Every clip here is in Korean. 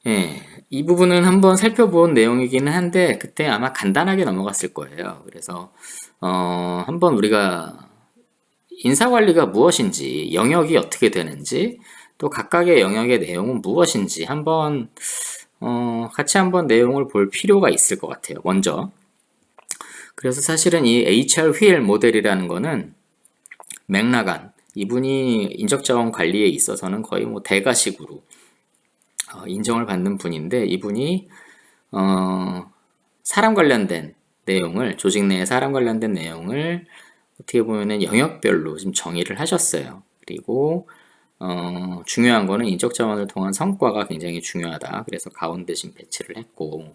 예, 이 부분은 한번 살펴본 내용이기는 한데 그때 아마 간단하게 넘어갔을 거예요. 그래서 한번 우리가 인사관리가 무엇인지, 영역이 어떻게 되는지, 또 각각의 영역의 내용은 무엇인지 한번 같이 한번 내용을 볼 필요가 있을 것 같아요. 먼저. 그래서 사실은 이 HR 휠 모델이라는 거는 맥라간 이분이 인적자원 관리에 있어서는 거의 뭐 대가식으로 인정을 받는 분인데 이분이 사람 관련된 내용을 조직 내에 사람 관련된 내용을 어떻게 보면은 영역별로 좀 정의를 하셨어요. 그리고 중요한 거는 인적 자원을 통한 성과가 굉장히 중요하다. 그래서 가운데 지금 배치를 했고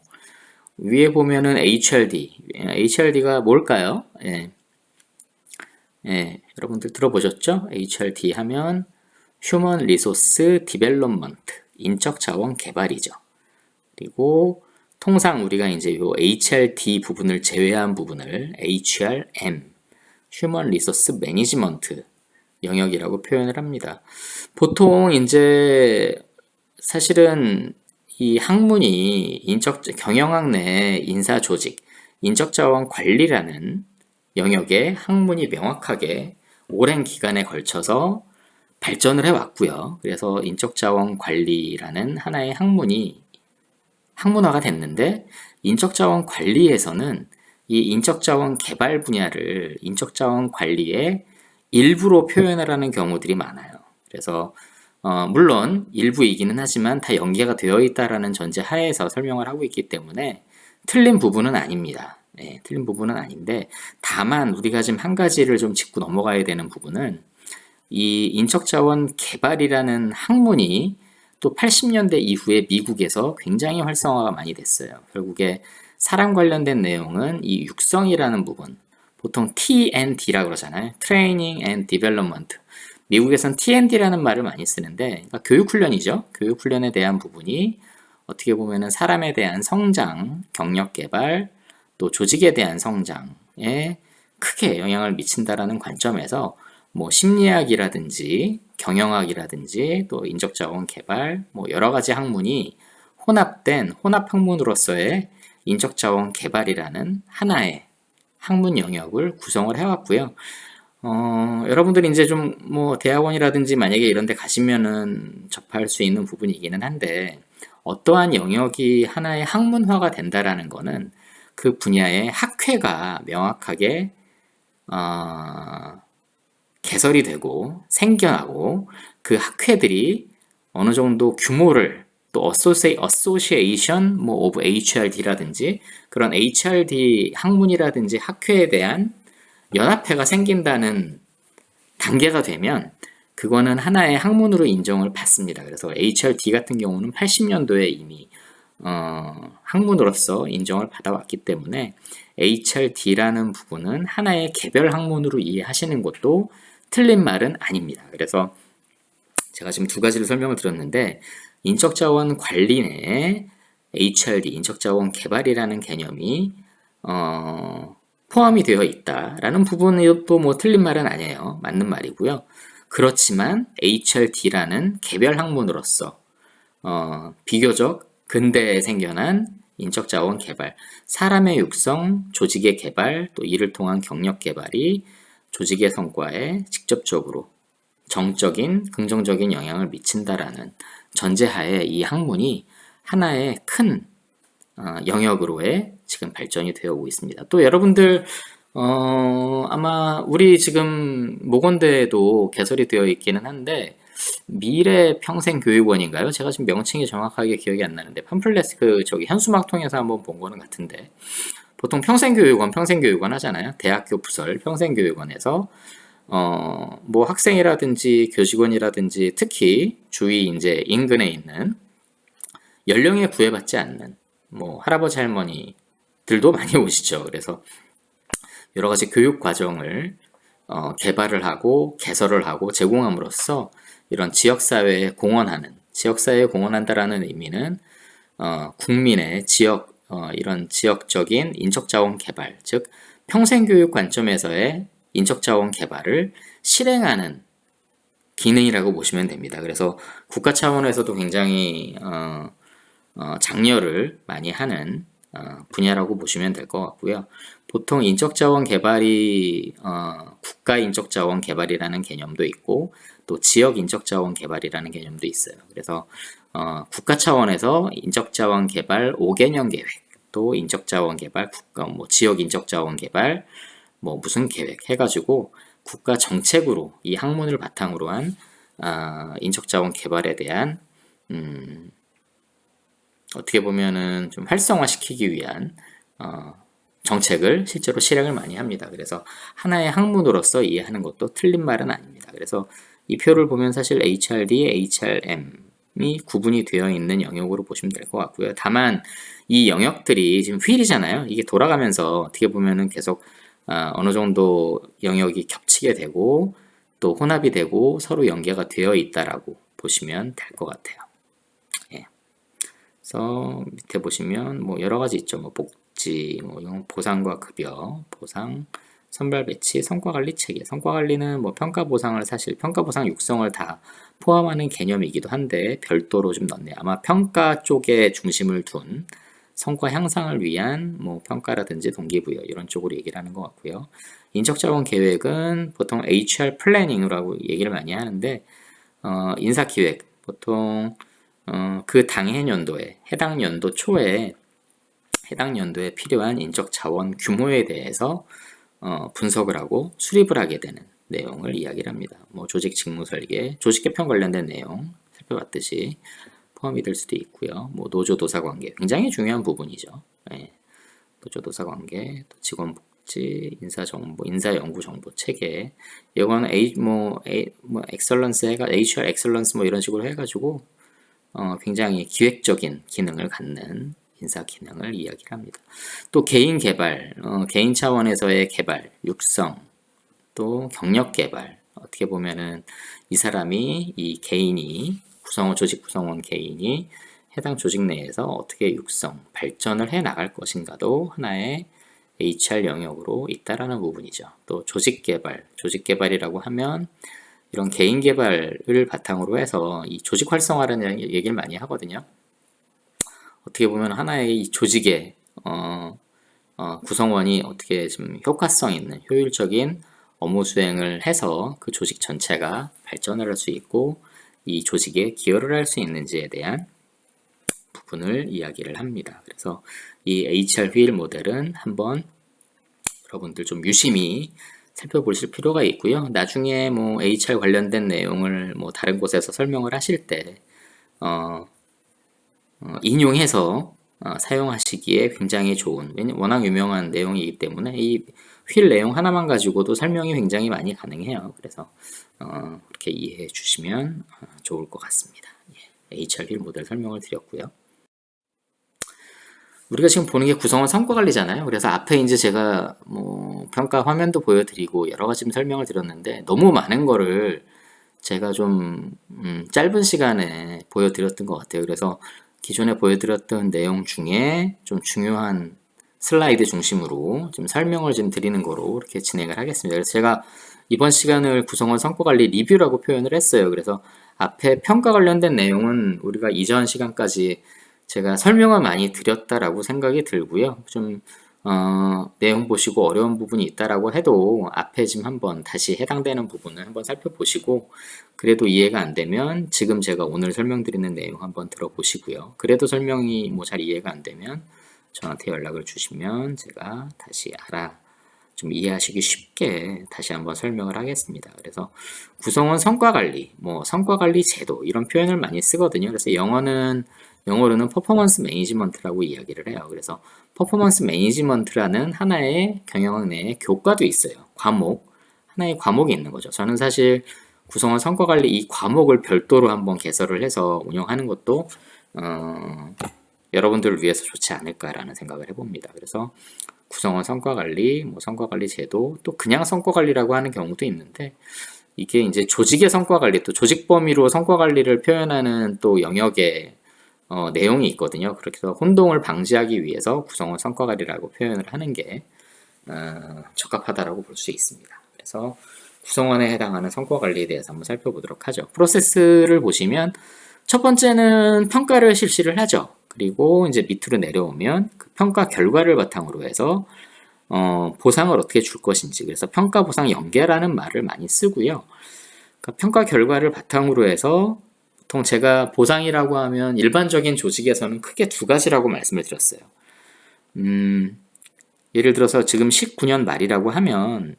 위에 보면은 HRD가 뭘까요? 예, 여러분들 들어보셨죠? HRD 하면 Human Resource Development, 인적 자원 개발이죠. 그리고 통상 우리가 이제 요 HRD 부분을 제외한 부분을 HRM, Human Resource Management 영역이라고 표현을 합니다. 보통 이제 사실은 이 학문이 경영학 내 인사조직, 인적자원 관리라는 영역에 학문이 명확하게 오랜 기간에 걸쳐서 발전을 해왔고요. 그래서 인적자원 관리라는 하나의 학문화가 됐는데 인적자원 관리에서는 이 인적자원 개발 분야를 인적자원 관리의 일부로 표현을 하는 경우들이 많아요. 그래서 물론 일부이기는 하지만 다 연계가 되어 있다라는 전제 하에서 설명을 하고 있기 때문에 틀린 부분은 아닙니다. 네, 틀린 부분은 아닌데 다만 우리가 지금 한 가지를 좀 짚고 넘어가야 되는 부분은 이 인적자원 개발이라는 학문이 또 80년대 이후에 미국에서 굉장히 활성화가 많이 됐어요. 결국에 사람 관련된 내용은 이 육성이라는 부분, 보통 T&D라고 그러잖아요. Training and Development. 미국에선 T&D라는 말을 많이 쓰는데 그러니까 교육훈련이죠. 교육훈련에 대한 부분이 어떻게 보면은 사람에 대한 성장, 경력 개발, 또 조직에 대한 성장에 크게 영향을 미친다라는 관점에서 뭐 심리학이라든지 경영학이라든지 또 인적자원 개발 뭐 여러 가지 학문이 혼합된 혼합 학문으로서의 인적자원 개발이라는 하나의 학문 영역을 구성을 해왔고요. 여러분들이 이제 좀 뭐 대학원이라든지 만약에 이런 데 가시면은 접할 수 있는 부분이기는 한데 어떠한 영역이 하나의 학문화가 된다라는 거는 그 분야의 학회가 명확하게 개설이 되고 생겨나고 그 학회들이 어느 정도 규모를 또 어소시에이션 뭐 오브 HRD라든지 그런 HRD 학문이라든지 학회에 대한 연합회가 생긴다는 단계가 되면 그거는 하나의 학문으로 인정을 받습니다. 그래서 HRD 같은 경우는 80년도에 이미 학문으로서 인정을 받아왔기 때문에 HRD라는 부분은 하나의 개별 학문으로 이해하시는 것도 틀린 말은 아닙니다. 그래서 제가 지금 두 가지를 설명을 드렸는데 인적자원 관리 내에 HRD, 인적자원 개발이라는 개념이 포함이 되어 있다라는 부분도 뭐 틀린 말은 아니에요. 맞는 말이고요. 그렇지만 HRD라는 개별 학문으로서 비교적 근대에 생겨난 인적자원 개발, 사람의 육성, 조직의 개발, 또 이를 통한 경력 개발이 조직의 성과에 직접적으로 정적인, 긍정적인 영향을 미친다라는 전제하에 이 학문이 하나의 큰 영역으로의 지금 발전이 되어 오고 있습니다. 또 여러분들 아마 우리 지금 모건대에도 개설이 되어 있기는 한데 미래평생교육원인가요? 제가 지금 명칭이 정확하게 기억이 안 나는데 팜플렛 저기 현수막 통해서 한번 본 거는 같은데 보통 평생교육원 하잖아요. 대학교 부설 평생교육원에서 뭐 학생이라든지 교직원이라든지 특히 주위 이제 인근에 있는 연령에 구애받지 않는 뭐 할아버지 할머니들도 많이 오시죠. 그래서 여러 가지 교육 과정을 개발을 하고 개설을 하고 제공함으로써 이런 지역사회에 공헌한다라는 의미는 국민의 이런 지역적인 인적자원 개발, 즉 평생교육 관점에서의 인적자원 개발을 실행하는 기능이라고 보시면 됩니다. 그래서 국가 차원에서도 굉장히 장려를 많이 하는 분야라고 보시면 될 것 같고요. 보통 인적자원 개발이 국가 인적자원 개발이라는 개념도 있고 또 지역 인적자원 개발이라는 개념도 있어요. 그래서 국가 차원에서 인적자원 개발 5개년 계획, 또 인적자원 개발 국가 지역 인적자원 개발 무슨 계획 해가지고 국가 정책으로 이 학문을 바탕으로 한 인적자원 개발에 대한 어떻게 보면은 좀 활성화시키기 위한 정책을 실제로 실행을 많이 합니다. 그래서 하나의 학문으로서 이해하는 것도 틀린 말은 아닙니다. 그래서 이 표를 보면 사실 HRD, HRM이 구분이 되어 있는 영역으로 보시면 될 것 같고요. 다만 이 영역들이 지금 휠이잖아요. 이게 돌아가면서 어떻게 보면은 계속 어느 정도 영역이 겹치게 되고 또 혼합이 되고 서로 연계가 되어 있다라고 보시면 될 것 같아요. 예. 그래서 밑에 보시면 여러 가지 있죠. 복지, 보상과 급여, 보상, 선발 배치, 성과관리 체계. 성과관리는 평가 보상을 사실 평가 보상 육성을 다 포함하는 개념이기도 한데 별도로 좀 넣네요. 아마 평가 쪽에 중심을 둔 성과 향상을 위한 평가라든지 동기부여 이런 쪽으로 얘기를 하는 것 같고요. 인적자원 계획은 보통 HR 플래닝이라고 얘기를 많이 하는데 인사기획 보통 그 당해 연도에 해당 연도 초에 해당 연도에 필요한 인적 자원 규모에 대해서 분석을 하고 수립을 하게 되는 내용을 이야기를 합니다. 조직 직무 설계, 조직 개편 관련된 내용 살펴봤듯이 포함이 될 수도 있고요. 노조 도사 관계 굉장히 중요한 부분이죠. 네. 노조 도사 관계, 또 직원 복지, 인사 정보, 인사 연구 정보 체계. 이거는 엑셀런스 HR 엑셀런스 이런 식으로 해가지고 굉장히 기획적인 기능을 갖는 인사 기능을 이야기를 합니다. 또 개인 개발, 개인 차원에서의 개발, 육성, 또 경력 개발. 어떻게 보면은 이 사람이 이 개인이 조직 구성원 개인이 해당 조직 내에서 어떻게 육성, 발전을 해 나갈 것인가도 하나의 HR 영역으로 있다라는 부분이죠. 또 조직 개발이라고 하면 이런 개인 개발을 바탕으로 해서 이 조직 활성화라는 얘기를 많이 하거든요. 어떻게 보면 하나의 이 조직의 구성원이 어떻게 좀 효과성 있는 효율적인 업무 수행을 해서 그 조직 전체가 발전을 할 수 있고 이 조직에 기여를 할 수 있는지에 대한 부분을 이야기를 합니다. 그래서 이 HR 휠 모델은 한번 여러분들 좀 유심히 살펴보실 필요가 있고요. 나중에 HR 관련된 내용을 다른 곳에서 설명을 하실 때 인용해서 사용하시기에 굉장히 좋은, 워낙 유명한 내용이기 때문에 이 휠 내용 하나만 가지고도 설명이 굉장히 많이 가능해요. 그래서 그렇게 이해해 주시면 좋을 것 같습니다. HR 휠 모델 설명을 드렸고요. 우리가 지금 보는 게 구성원 성과 관리잖아요. 그래서 앞에 이제 제가 평가 화면도 보여드리고 여러 가지 설명을 드렸는데 너무 많은 거를 제가 좀 짧은 시간에 보여드렸던 것 같아요. 그래서 기존에 보여드렸던 내용 중에 좀 중요한 슬라이드 중심으로 좀 설명을 좀 드리는 거로 이렇게 진행을 하겠습니다. 그래서 제가 이번 시간을 구성원 성과 관리 리뷰라고 표현을 했어요. 그래서 앞에 평가 관련된 내용은 우리가 이전 시간까지 제가 설명을 많이 드렸다라고 생각이 들고요. 좀 내용 보시고 어려운 부분이 있다라고 해도 앞에 지금 한번 다시 해당되는 부분을 한번 살펴보시고 그래도 이해가 안 되면 지금 제가 오늘 설명드리는 내용 한번 들어보시고요. 그래도 설명이 잘 이해가 안 되면 저한테 연락을 주시면 제가 다시 좀 이해하시기 쉽게 다시 한번 설명을 하겠습니다. 그래서 구성원 성과관리, 성과관리 제도 이런 표현을 많이 쓰거든요. 그래서 영어로는 퍼포먼스 매니지먼트라고 이야기를 해요. 그래서 퍼포먼스 매니지먼트라는 하나의 경영 내에 교과도 있어요. 하나의 과목이 있는 거죠. 저는 사실 구성원 성과관리 이 과목을 별도로 한번 개설을 해서 운영하는 것도 여러분들을 위해서 좋지 않을까라는 생각을 해봅니다. 그래서 구성원 성과관리, 성과관리 제도, 또 그냥 성과관리라고 하는 경우도 있는데 이게 이제 조직의 성과관리, 또 조직 범위로 성과관리를 표현하는 또 영역의 내용이 있거든요. 그렇게 해서 혼동을 방지하기 위해서 구성원 성과관리라고 표현을 하는 게 적합하다라고 볼 수 있습니다. 그래서 구성원에 해당하는 성과관리에 대해서 한번 살펴보도록 하죠. 프로세스를 보시면 첫 번째는 평가를 실시를 하죠. 그리고 이제 밑으로 내려오면 그 평가 결과를 바탕으로 해서 보상을 어떻게 줄 것인지, 그래서 평가 보상 연계라는 말을 많이 쓰고요. 그러니까 평가 결과를 바탕으로 해서 보통 제가 보상이라고 하면 일반적인 조직에서는 크게 두 가지라고 말씀을 드렸어요. 예를 들어서 지금 19년 말이라고 하면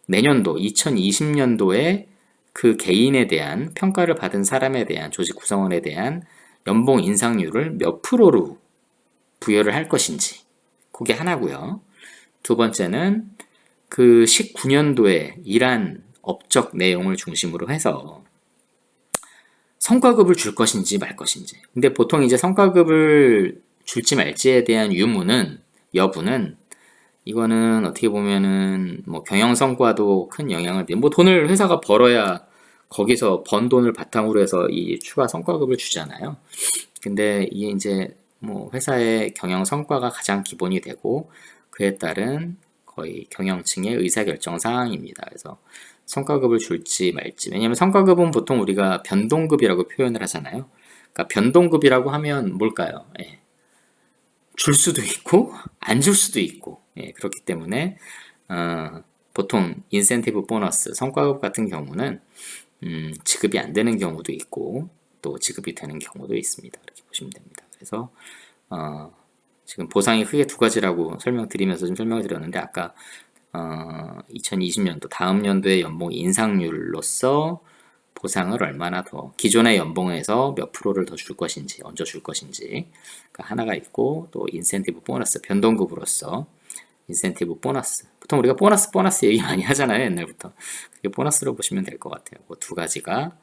내년도 2020년도에 그 개인에 대한 평가를 받은 사람에 대한 조직 구성원에 대한 연봉 인상률을 몇 프로로 부여를 할 것인지, 그게 하나고요. 두 번째는 그 19년도에 일한 업적 내용을 중심으로 해서 성과급을 줄 것인지 말 것인지. 근데 보통 이제 성과급을 줄지 말지에 대한 여부는 이거는 어떻게 보면은 뭐 경영 성과도 큰 영향을 뭐 돈을 회사가 벌어야 거기서 번 돈을 바탕으로 해서 이 추가 성과급을 주잖아요. 근데 이게 이제 뭐 회사의 경영 성과가 가장 기본이 되고 그에 따른 거의 경영층의 의사결정 사항입니다. 그래서 성과급을 줄지 말지. 왜냐하면 성과급은 보통 우리가 변동급이라고 표현을 하잖아요. 그러니까 변동급이라고 하면 뭘까요? 예. 줄 수도 있고 안 줄 수도 있고, 예, 그렇기 때문에 보통 인센티브 보너스, 성과급 같은 경우는 지급이 안 되는 경우도 있고 또 지급이 되는 경우도 있습니다. 이렇게 보시면 됩니다. 그래서 지금 보상이 크게 두 가지라고 설명드리면서 좀 설명을 드렸는데 아까 2020년도 다음 연도의 연봉 인상률로서 보상을 얼마나 더 기존의 연봉에서 몇 프로를 더 줄 것인지, 얹어 줄 것인지 하나가 있고, 또 인센티브 보너스, 변동급으로서 인센티브 보너스, 보통 우리가 보너스 얘기 많이 하잖아요, 옛날부터. 그게 보너스로 보시면 될 것 같아요. 그 두 가지가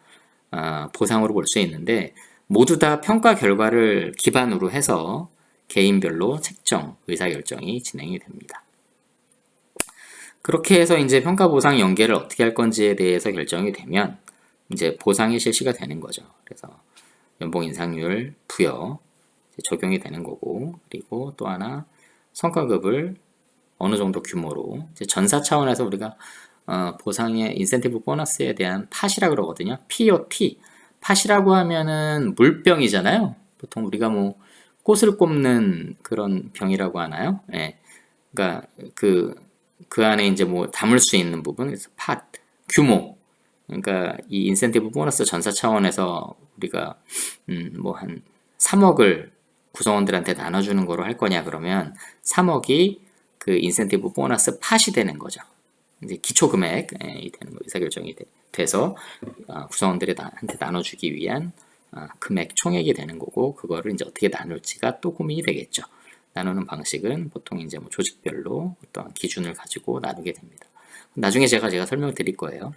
보상으로 볼 수 있는데 모두 다 평가 결과를 기반으로 해서 개인별로 책정, 의사결정이 진행이 됩니다. 그렇게 해서 이제 평가 보상 연계를 어떻게 할 건지에 대해서 결정이 되면 이제 보상이 실시가 되는 거죠. 그래서 연봉 인상률 부여 적용이 되는 거고, 그리고 또 하나 성과급을 어느 정도 규모로 이제 전사 차원에서 우리가 보상의 인센티브 보너스에 대한 팟이라 그러거든요. POT. 팟이라고 하면은 물병이잖아요. 보통 우리가 뭐 꽃을 꼽는 그런 병이라고 하나요? 예. 그러니까 그 안에 이제 뭐 담을 수 있는 부분, 그래서 팟, 규모. 그러니까 이 인센티브 보너스 전사 차원에서 우리가 뭐 한 3억을 구성원들한테 나눠주는 거로 할 거냐 그러면 3억이 그 인센티브 보너스 팟이 되는 거죠. 이제 기초 금액이 되는 거, 의사결정이 돼서 구성원들한테 나눠주기 위한 금액 총액이 되는 거고, 그거를 이제 어떻게 나눌지가 또 고민이 되겠죠. 나누는 방식은 보통 이제 뭐 조직별로 어떤 기준을 가지고 나누게 됩니다. 나중에 제가 설명을 드릴 거예요.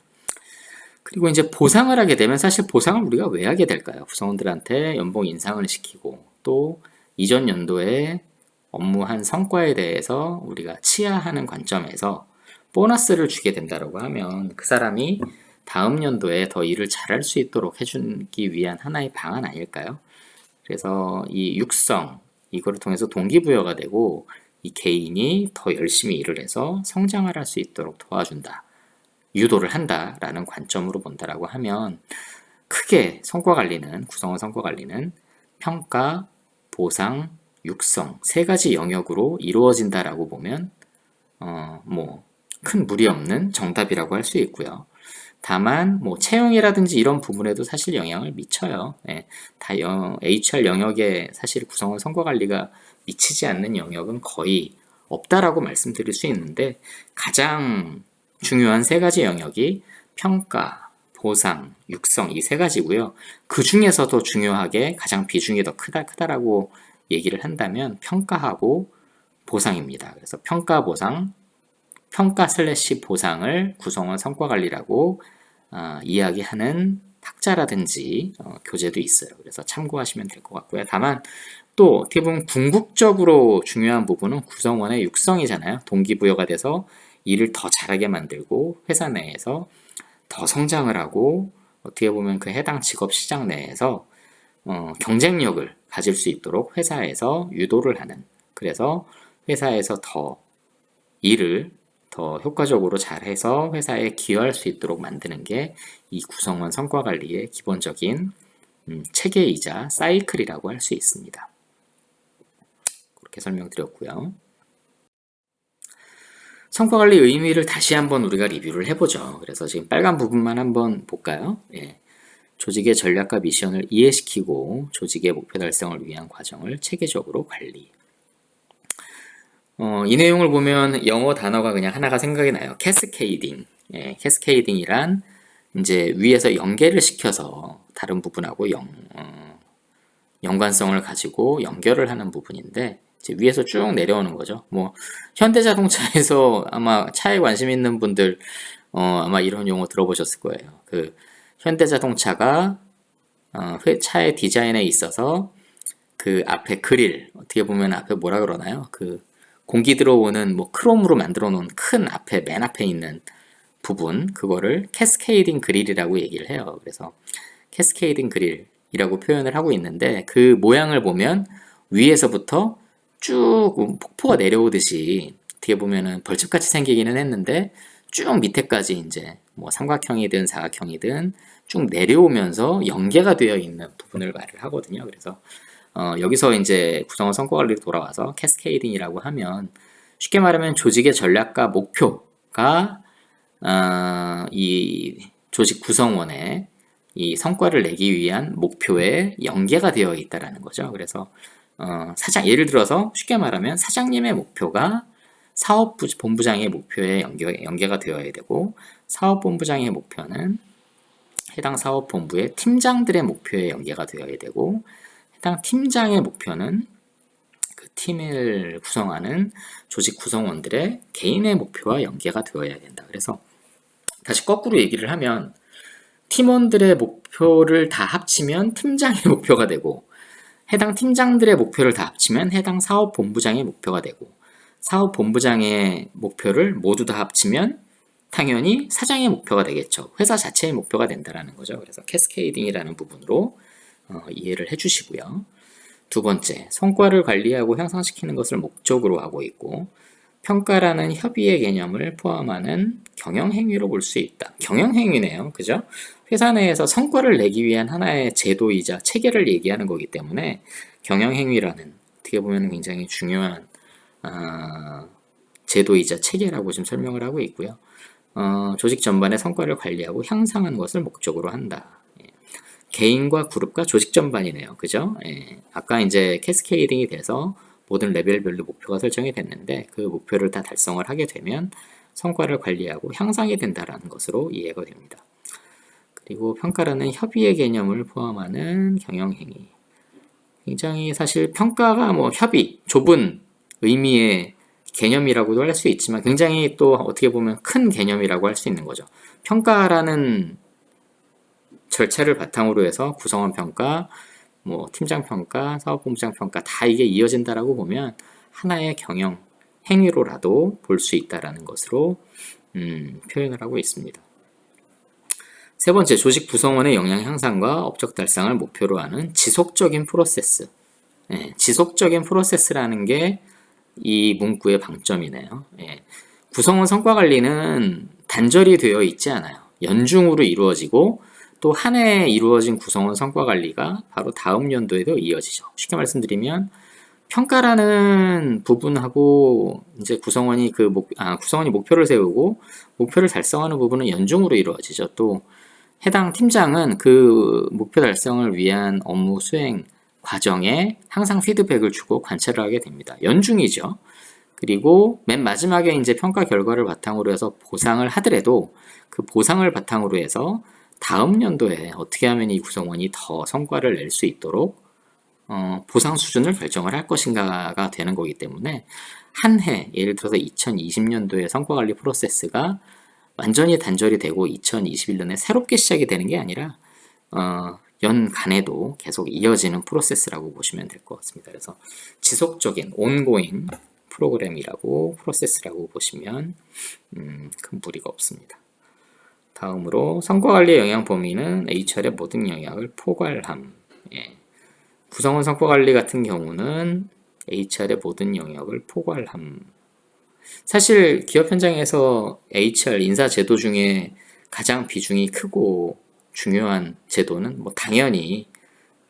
그리고 이제 보상을 하게 되면 사실 보상을 우리가 왜 하게 될까요? 구성원들한테 연봉 인상을 시키고 또 이전 연도에 업무한 성과에 대해서 우리가 치하하는 관점에서 보너스를 주게 된다고 하면 그 사람이 다음 연도에 더 일을 잘할 수 있도록 해주기 위한 하나의 방안 아닐까요? 그래서 이 육성, 이거를 통해서 동기부여가 되고 이 개인이 더 열심히 일을 해서 성장을 할 수 있도록 도와준다, 유도를 한다라는 관점으로 본다라고 하면 크게 성과관리는, 구성원 성과관리는 평가, 보상, 육성 세 가지 영역으로 이루어진다라고 보면 뭐 큰 무리 없는 정답이라고 할 수 있고요. 다만 뭐 채용이라든지 이런 부분에도 사실 영향을 미쳐요. 예, 다 HR 영역에 사실 구성원 성과관리가 미치지 않는 영역은 거의 없다라고 말씀드릴 수 있는데 가장 중요한 세 가지 영역이 평가, 보상, 육성 이 세 가지고요. 그 중에서도 중요하게 가장 비중이 더 크다라고 얘기를 한다면 평가하고 보상입니다. 그래서 평가, 보상, 평가/보상을 구성원 성과관리라고 이야기하는 학자라든지 교재도 있어요. 그래서 참고하시면 될 것 같고요. 다만 또 어떻게 보면 궁극적으로 중요한 부분은 구성원의 육성이잖아요. 동기부여가 돼서 일을 더 잘하게 만들고 회사 내에서 더 성장을 하고 어떻게 보면 그 해당 직업 시장 내에서 경쟁력을 가질 수 있도록 회사에서 유도를 하는, 그래서 회사에서 더 일을 더 효과적으로 잘해서 회사에 기여할 수 있도록 만드는 게 이 구성원 성과관리의 기본적인 체계이자 사이클이라고 할 수 있습니다. 그렇게 설명드렸고요. 성과관리 의미를 다시 한번 우리가 리뷰를 해보죠. 그래서 지금 빨간 부분만 한번 볼까요? 예. 조직의 전략과 미션을 이해시키고 조직의 목표 달성을 위한 과정을 체계적으로 관리. 이 내용을 보면 영어 단어가 그냥 하나가 생각이 나요. 캐스케이딩. 예, 캐스케이딩이란 이제 위에서 연계를 시켜서 다른 부분하고 연관성을 가지고 연결을 하는 부분인데 이제 위에서 쭉 내려오는 거죠. 뭐 현대자동차에서 아마 차에 관심 있는 분들 아마 이런 용어 들어보셨을 거예요. 그 현대자동차가 차의 디자인에 있어서 그 앞에 그릴, 어떻게 보면 앞에 뭐라 그러나요? 그 공기 들어오는 뭐 크롬으로 만들어 놓은 큰 앞에 맨 앞에 있는 부분, 그거를 캐스케이딩 그릴이라고 얘기를 해요. 그래서 캐스케이딩 그릴이라고 표현을 하고 있는데 그 모양을 보면 위에서부터 쭉 폭포가 내려오듯이 어떻게 보면은 벌집같이 생기기는 했는데 쭉 밑에까지 이제 뭐 삼각형이든 사각형이든 쭉 내려오면서 연계가 되어 있는 부분을 말을 하거든요. 그래서 여기서 이제 구성원 성과 관리로 돌아와서 캐스케이딩이라고 하면 쉽게 말하면 조직의 전략과 목표가 이 조직 구성원의 이 성과를 내기 위한 목표에 연계가 되어 있다라는 거죠. 그래서 예를 들어서 쉽게 말하면 사장님의 목표가 사업본부장의 목표에 연계가 되어야 되고 사업본부장의 목표는 해당 사업본부의 팀장들의 목표에 연계가 되어야 되고 해당 팀장의 목표는 그 팀을 구성하는 조직 구성원들의 개인의 목표와 연계가 되어야 된다. 그래서 다시 거꾸로 얘기를 하면 팀원들의 목표를 다 합치면 팀장의 목표가 되고 해당 팀장들의 목표를 다 합치면 해당 사업본부장의 목표가 되고 사업본부장의 목표를 모두 다 합치면 당연히 사장의 목표가 되겠죠. 회사 자체의 목표가 된다는 거죠. 그래서 캐스케이딩이라는 부분으로 이해를 해주시고요. 두 번째, 성과를 관리하고 향상시키는 것을 목적으로 하고 있고 평가라는 협의의 개념을 포함하는 경영행위로 볼 수 있다. 경영행위네요. 그죠? 회사 내에서 성과를 내기 위한 하나의 제도이자 체계를 얘기하는 거기 때문에 경영행위라는 어떻게 보면 굉장히 중요한 제도이자 체계라고 좀 설명을 하고 있고요. 조직 전반의 성과를 관리하고 향상하는 것을 목적으로 한다. 개인과 그룹과 조직 전반이네요. 그죠? 아까 이제 캐스케이딩이 돼서 모든 레벨별로 목표가 설정이 됐는데 그 목표를 다 달성을 하게 되면 성과를 관리하고 향상이 된다라는 것으로 이해가 됩니다. 그리고 평가라는 협의의 개념을 포함하는 경영행위. 굉장히 사실 평가가 뭐 협의, 좁은 의미의 개념이라고도 할 수 있지만 굉장히 또 어떻게 보면 큰 개념이라고 할 수 있는 거죠. 평가라는 절차를 바탕으로 해서 구성원 평가, 뭐 팀장 평가, 사업본부장 평가 다 이게 이어진다라고 보면 하나의 경영 행위로라도 볼 수 있다라는 것으로 표현을 하고 있습니다. 세 번째, 조직 구성원의 역량 향상과 업적 달성을 목표로 하는 지속적인 프로세스. 지속적인 프로세스라는 게 이 문구의 방점이네요. 구성원 성과 관리는 단절이 되어 있지 않아요. 연중으로 이루어지고 또 한 해에 이루어진 구성원 성과 관리가 바로 다음 연도에도 이어지죠. 쉽게 말씀드리면 평가라는 부분하고 이제 구성원이 구성원이 목표를 세우고 목표를 달성하는 부분은 연중으로 이루어지죠. 또 해당 팀장은 그 목표 달성을 위한 업무 수행 과정에 항상 피드백을 주고 관찰을 하게 됩니다. 연중이죠. 그리고 맨 마지막에 이제 평가 결과를 바탕으로 해서 보상을 하더라도 그 보상을 바탕으로 해서 다음 연도에 어떻게 하면 이 구성원이 더 성과를 낼 수 있도록 보상 수준을 결정을 할 것인가가 되는 거기 때문에 한 해, 예를 들어서 2020년도의 성과관리 프로세스가 완전히 단절이 되고 2021년에 새롭게 시작이 되는 게 아니라 연간에도 계속 이어지는 프로세스라고 보시면 될 것 같습니다. 그래서 지속적인 온고잉 프로그램이라고 프로세스라고 보시면 큰 무리가 없습니다. 다음으로 성과관리의 영향 범위는 HR의 모든 영역을 포괄함. 구성원 성과관리 같은 경우는 HR의 모든 영역을 포괄함. 사실 기업 현장에서 HR 인사 제도 중에 가장 비중이 크고 중요한 제도는 뭐 당연히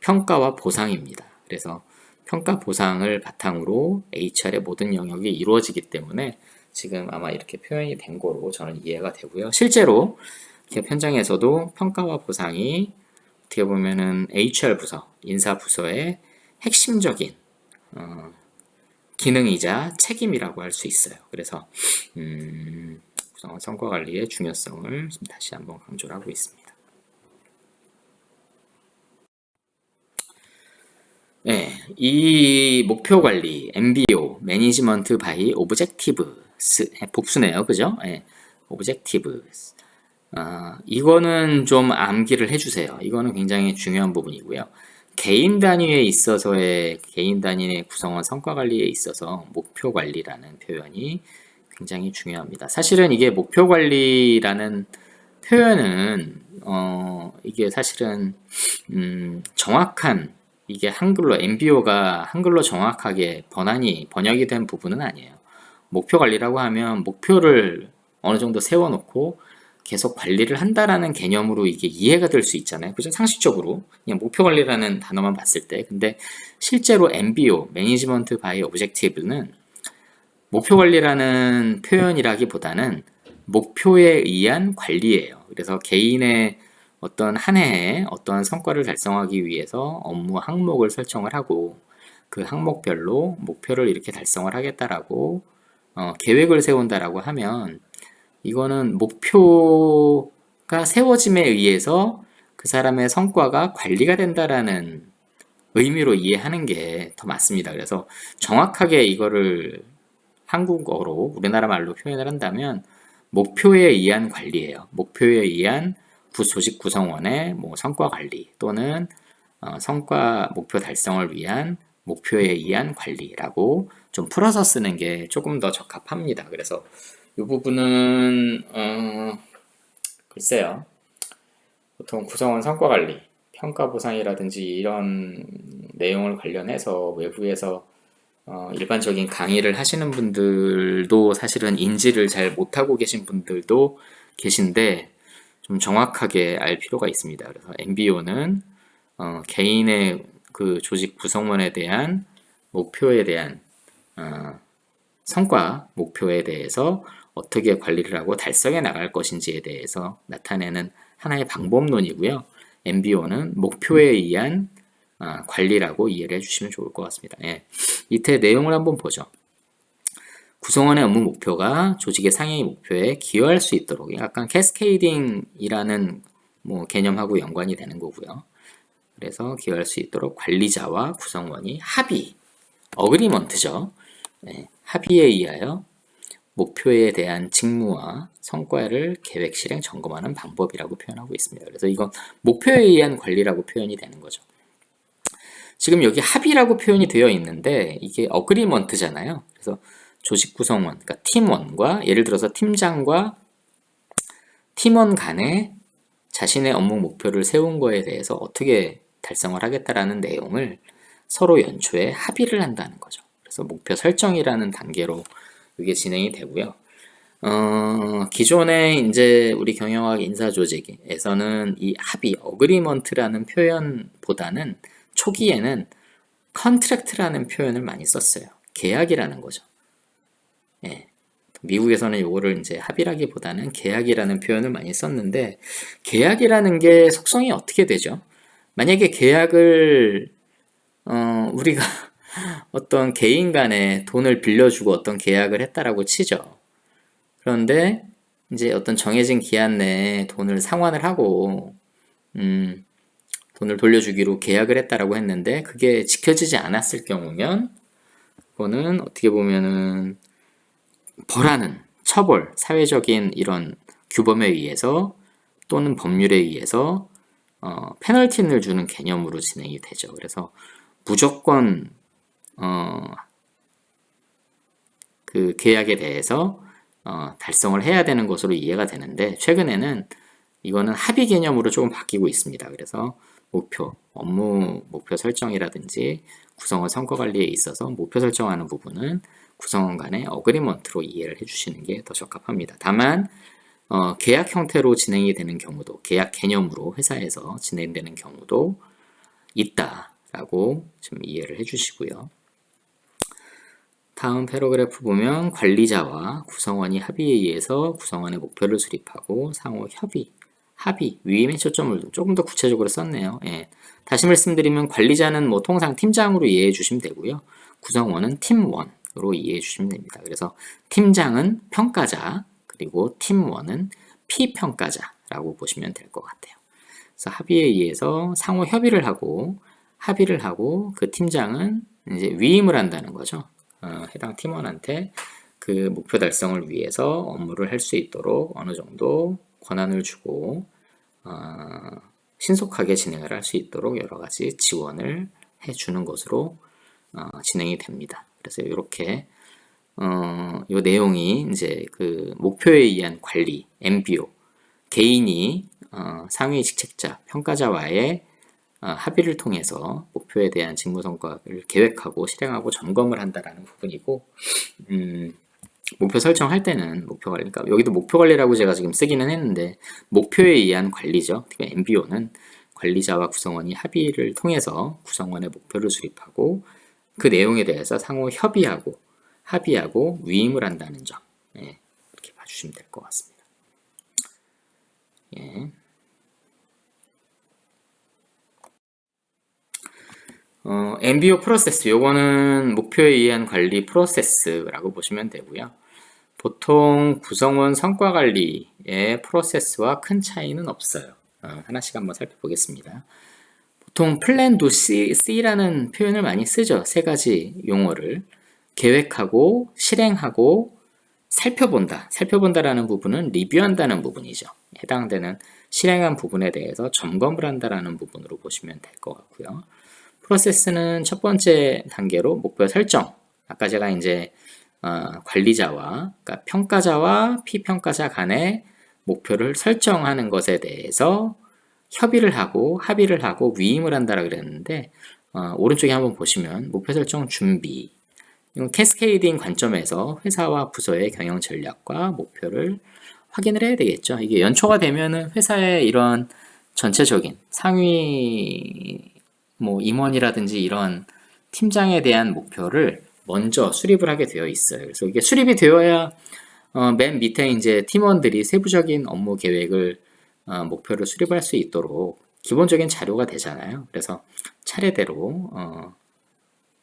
평가와 보상입니다. 그래서 평가 보상을 바탕으로 HR의 모든 영역이 이루어지기 때문에 지금 아마 이렇게 표현이 된 거로 저는 이해가 되고요. 실제로 기업 현장에서도 평가와 보상이 어떻게 보면은 HR 부서, 인사 부서의 핵심적인 기능이자 책임이라고 할 수 있어요. 그래서 구성원 성과 관리의 중요성을 다시 한번 강조를 하고 있습니다. 네, 이 목표 관리, MBO, 매니지먼트 바이 오브젝티브스, 복수네요, 그죠? 네, 오브젝티브스. 이거는 좀 암기를 해주세요. 이거는 굉장히 중요한 부분이고요. 개인 단위에 있어서의 개인 단위의 구성원 성과 관리에 있어서 목표 관리라는 표현이 굉장히 중요합니다. 사실은 이게 목표 관리라는 표현은 이게 사실은 정확한 이게 한글로 MBO가 한글로 정확하게 번역이 된 부분은 아니에요. 목표 관리라고 하면 목표를 어느 정도 세워놓고 계속 관리를 한다라는 개념으로 이게 이해가 될 수 있잖아요. 그죠? 상식적으로 그냥 목표 관리라는 단어만 봤을 때. 근데 실제로 MBO, 매니지먼트 바이 오브젝티브는 목표 관리라는 표현이라기보다는 목표에 의한 관리예요. 그래서 개인의 어떤 한 해에 어떠한 성과를 달성하기 위해서 업무 항목을 설정을 하고 그 항목별로 목표를 이렇게 달성을 하겠다라고 계획을 세운다라고 하면 이거는 목표가 세워짐에 의해서 그 사람의 성과가 관리가 된다라는 의미로 이해하는 게 더 맞습니다. 그래서 정확하게 이거를 한국어로 우리나라 말로 표현을 한다면 목표에 의한 관리예요. 목표에 의한 조직 구성원의 성과 관리 또는 성과 목표 달성을 위한 목표에 의한 관리라고 좀 풀어서 쓰는 게 조금 더 적합합니다. 그래서 이 부분은 글쎄요. 보통 구성원 성과 관리, 평가 보상이라든지 이런 내용을 관련해서 외부에서 일반적인 강의를 하시는 분들도 사실은 인지를 잘 못하고 계신 분들도 계신데 좀 정확하게 알 필요가 있습니다. 그래서 MBO는 개인의 그 조직 구성원에 대한 목표에 대한 성과 목표에 대해서 어떻게 관리를 하고 달성해 나갈 것인지에 대해서 나타내는 하나의 방법론이고요. MBO는 목표에 의한 관리라고 이해를 해주시면 좋을 것 같습니다. 예. 밑에 내용을 한번 보죠. 구성원의 업무 목표가 조직의 상위 목표에 기여할 수 있도록 약간 캐스케이딩이라는 개념하고 연관이 되는 거고요. 그래서 기여할 수 있도록 관리자와 구성원이 합의, 어그리먼트죠. 네, 합의에 의하여 목표에 대한 직무와 성과를 계획, 실행, 점검하는 방법이라고 표현하고 있습니다. 그래서 이건 목표에 의한 관리라고 표현이 되는 거죠. 지금 여기 합의라고 표현이 되어 있는데 이게 어그리먼트잖아요. 그래서 조직 구성원, 그러니까 팀원과 예를 들어서 팀장과 팀원 간에 자신의 업무 목표를 세운 거에 대해서 어떻게 달성을 하겠다라는 내용을 서로 연초에 합의를 한다는 거죠. 그래서 목표 설정이라는 단계로 이게 진행이 되고요. 기존에 이제 우리 경영학 인사조직에서는 이 합의, 어그리먼트라는 표현보다는 초기에는 컨트랙트라는 표현을 많이 썼어요. 계약이라는 거죠. 예. 미국에서는 요거를 이제 합의라기보다는 계약이라는 표현을 많이 썼는데 계약이라는 게 속성이 어떻게 되죠? 만약에 계약을 우리가 어떤 개인 간에 돈을 빌려주고 어떤 계약을 했다라고 치죠. 그런데 이제 어떤 정해진 기한 내에 돈을 상환을 하고 돈을 돌려주기로 계약을 했다라고 했는데 그게 지켜지지 않았을 경우면 그거는 어떻게 보면은 벌하는 처벌, 사회적인 이런 규범에 의해서 또는 법률에 의해서 페널티를 주는 개념으로 진행이 되죠. 그래서 무조건 그 계약에 대해서 달성을 해야 되는 것으로 이해가 되는데 최근에는 이거는 합의 개념으로 조금 바뀌고 있습니다. 그래서 업무 목표 설정이라든지 구성원 성과 관리에 있어서 목표 설정하는 부분은 구성원 간의 어그리먼트로 이해를 해주시는 게 더 적합합니다. 다만 계약 형태로 진행이 되는 경우도 계약 개념으로 회사에서 진행되는 경우도 있다. 라고 좀 이해를 해주시고요. 다음 패러그래프 보면 관리자와 구성원이 합의에 의해서 구성원의 목표를 수립하고 상호 합의, 위임에 초점을 조금 더 구체적으로 썼네요. 예. 다시 말씀드리면 관리자는 뭐 통상 팀장으로 이해해 주시면 되고요. 구성원은 팀원으로 이해해 주시면 됩니다. 그래서 팀장은 평가자, 그리고 팀원은 피평가자라고 보시면 될 것 같아요. 그래서 합의에 의해서 상호 합의를 하고 그 팀장은 이제 위임을 한다는 거죠. 해당 팀원한테 그 목표 달성을 위해서 업무를 할 수 있도록 어느 정도 권한을 주고 신속하게 진행을 할 수 있도록 여러 가지 지원을 해주는 것으로 진행이 됩니다. 그래서 이렇게 이 내용이 이제 그 목표에 의한 관리 MBO 개인이 상위 직책자 평가자와의 합의를 통해서 목표에 대한 직무 성과를 계획하고 실행하고 점검을 한다라는 부분이고, 목표 설정할 때는 목표 관리, 그러니까 여기도 목표 관리라고 제가 지금 쓰기는 했는데 목표에 의한 관리죠. MBO는 관리자와 구성원이 합의를 통해서 구성원의 목표를 수립하고 그 내용에 대해서 상호 합의하고 위임을 한다는 점, 예, 이렇게 봐주시면 될 것 같습니다. 예. MBO 프로세스, 요거는 목표에 의한 관리 프로세스라고 보시면 되고요. 보통 구성원 성과 관리의 프로세스와 큰 차이는 없어요. 하나씩 한번 살펴보겠습니다. 보통 플랜 도 C라는 표현을 많이 쓰죠. 세 가지 용어를. 계획하고, 실행하고, 살펴본다라는 부분은 리뷰한다는 부분이죠. 해당되는 실행한 부분에 대해서 점검을 한다라는 부분으로 보시면 될 것 같고요. 프로세스는 첫 번째 단계로 목표 설정. 아까 제가 이제 관리자와, 그러니까 평가자와 피평가자 간의 목표를 설정하는 것에 대해서 합의를 하고 위임을 한다라고 그랬는데, 오른쪽에 한번 보시면 목표 설정 준비. 이건 캐스케이딩 관점에서 회사와 부서의 경영 전략과 목표를 확인을 해야 되겠죠. 이게 연초가 되면은 회사의 이런 전체적인 상위 임원이라든지 이런 팀장에 대한 목표를 먼저 수립을 하게 되어 있어요. 그래서 이게 수립이 되어야 맨 밑에 이제 팀원들이 세부적인 업무 계획을 목표를 수립할 수 있도록 기본적인 자료가 되잖아요. 그래서 차례대로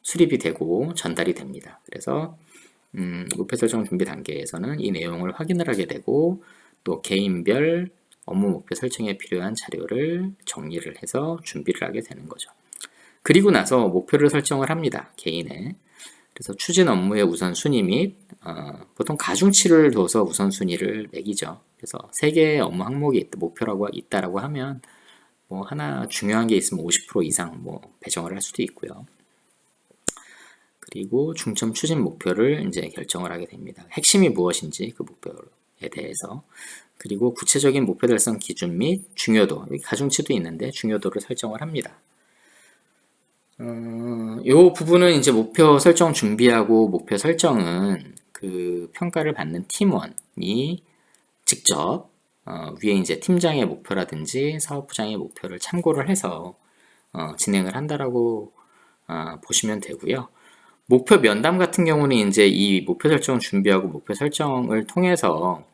수립이 되고 전달이 됩니다. 그래서 목표 설정 준비 단계에서는 이 내용을 확인을 하게 되고 또 개인별 업무 목표 설정에 필요한 자료를 정리를 해서 준비를 하게 되는 거죠. 그리고 나서 목표를 설정을 합니다. 개인의. 그래서 추진 업무의 우선순위 및 보통 가중치를 둬서 우선순위를 매기죠. 그래서 3개의 업무 항목이 목표라고 있다라고 하면 뭐 하나 중요한 게 있으면 50% 이상 배정을 할 수도 있고요. 그리고 중점 추진 목표를 이제 결정을 하게 됩니다. 핵심이 무엇인지 그 목표에 대해서. 그리고 구체적인 목표 달성 기준 및 중요도, 가중치도 있는데 중요도를 설정을 합니다. 요 부분은 이제 목표 설정 준비하고 목표 설정은 그 평가를 받는 팀원이 직접 위에 이제 팀장의 목표라든지 사업부장의 목표를 참고를 해서 진행을 한다라고 보시면 되고요. 목표 면담 같은 경우는 이제 이 목표 설정을 준비하고 목표 설정을 통해서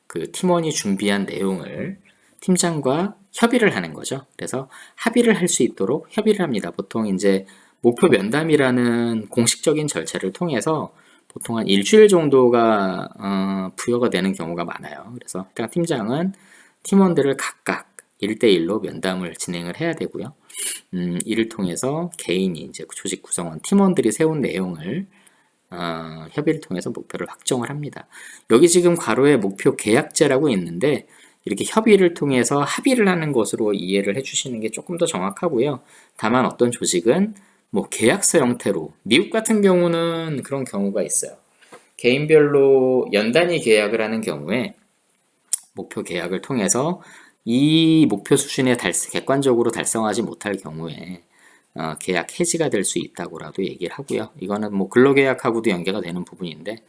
그 팀원이 준비한 내용을 팀장과 협의를 하는 거죠. 그래서 합의를 할 수 있도록 협의를 합니다. 보통 이제 목표 면담이라는 공식적인 절차를 통해서 보통 한 일주일 정도가 부여가 되는 경우가 많아요. 그래서 일단 팀장은 팀원들을 각각 1대1로 면담을 진행을 해야 되고요. 이를 통해서 개인이 이제 조직 구성원 팀원들이 세운 내용을 협의를 통해서 목표를 확정을 합니다. 여기 지금 괄호에 목표 계약제라고 있는데 이렇게 협의를 통해서 합의를 하는 것으로 이해를 해주시는 게 조금 더 정확하고요. 다만 어떤 조직은 계약서 형태로, 미국 같은 경우는 그런 경우가 있어요. 개인별로 연단위 계약을 하는 경우에 목표 계약을 통해서 이 목표 수준에 객관적으로 달성하지 못할 경우에 계약 해지가 될 수 있다고라도 얘기를 하고요. 이거는 근로계약하고도 연계가 되는 부분인데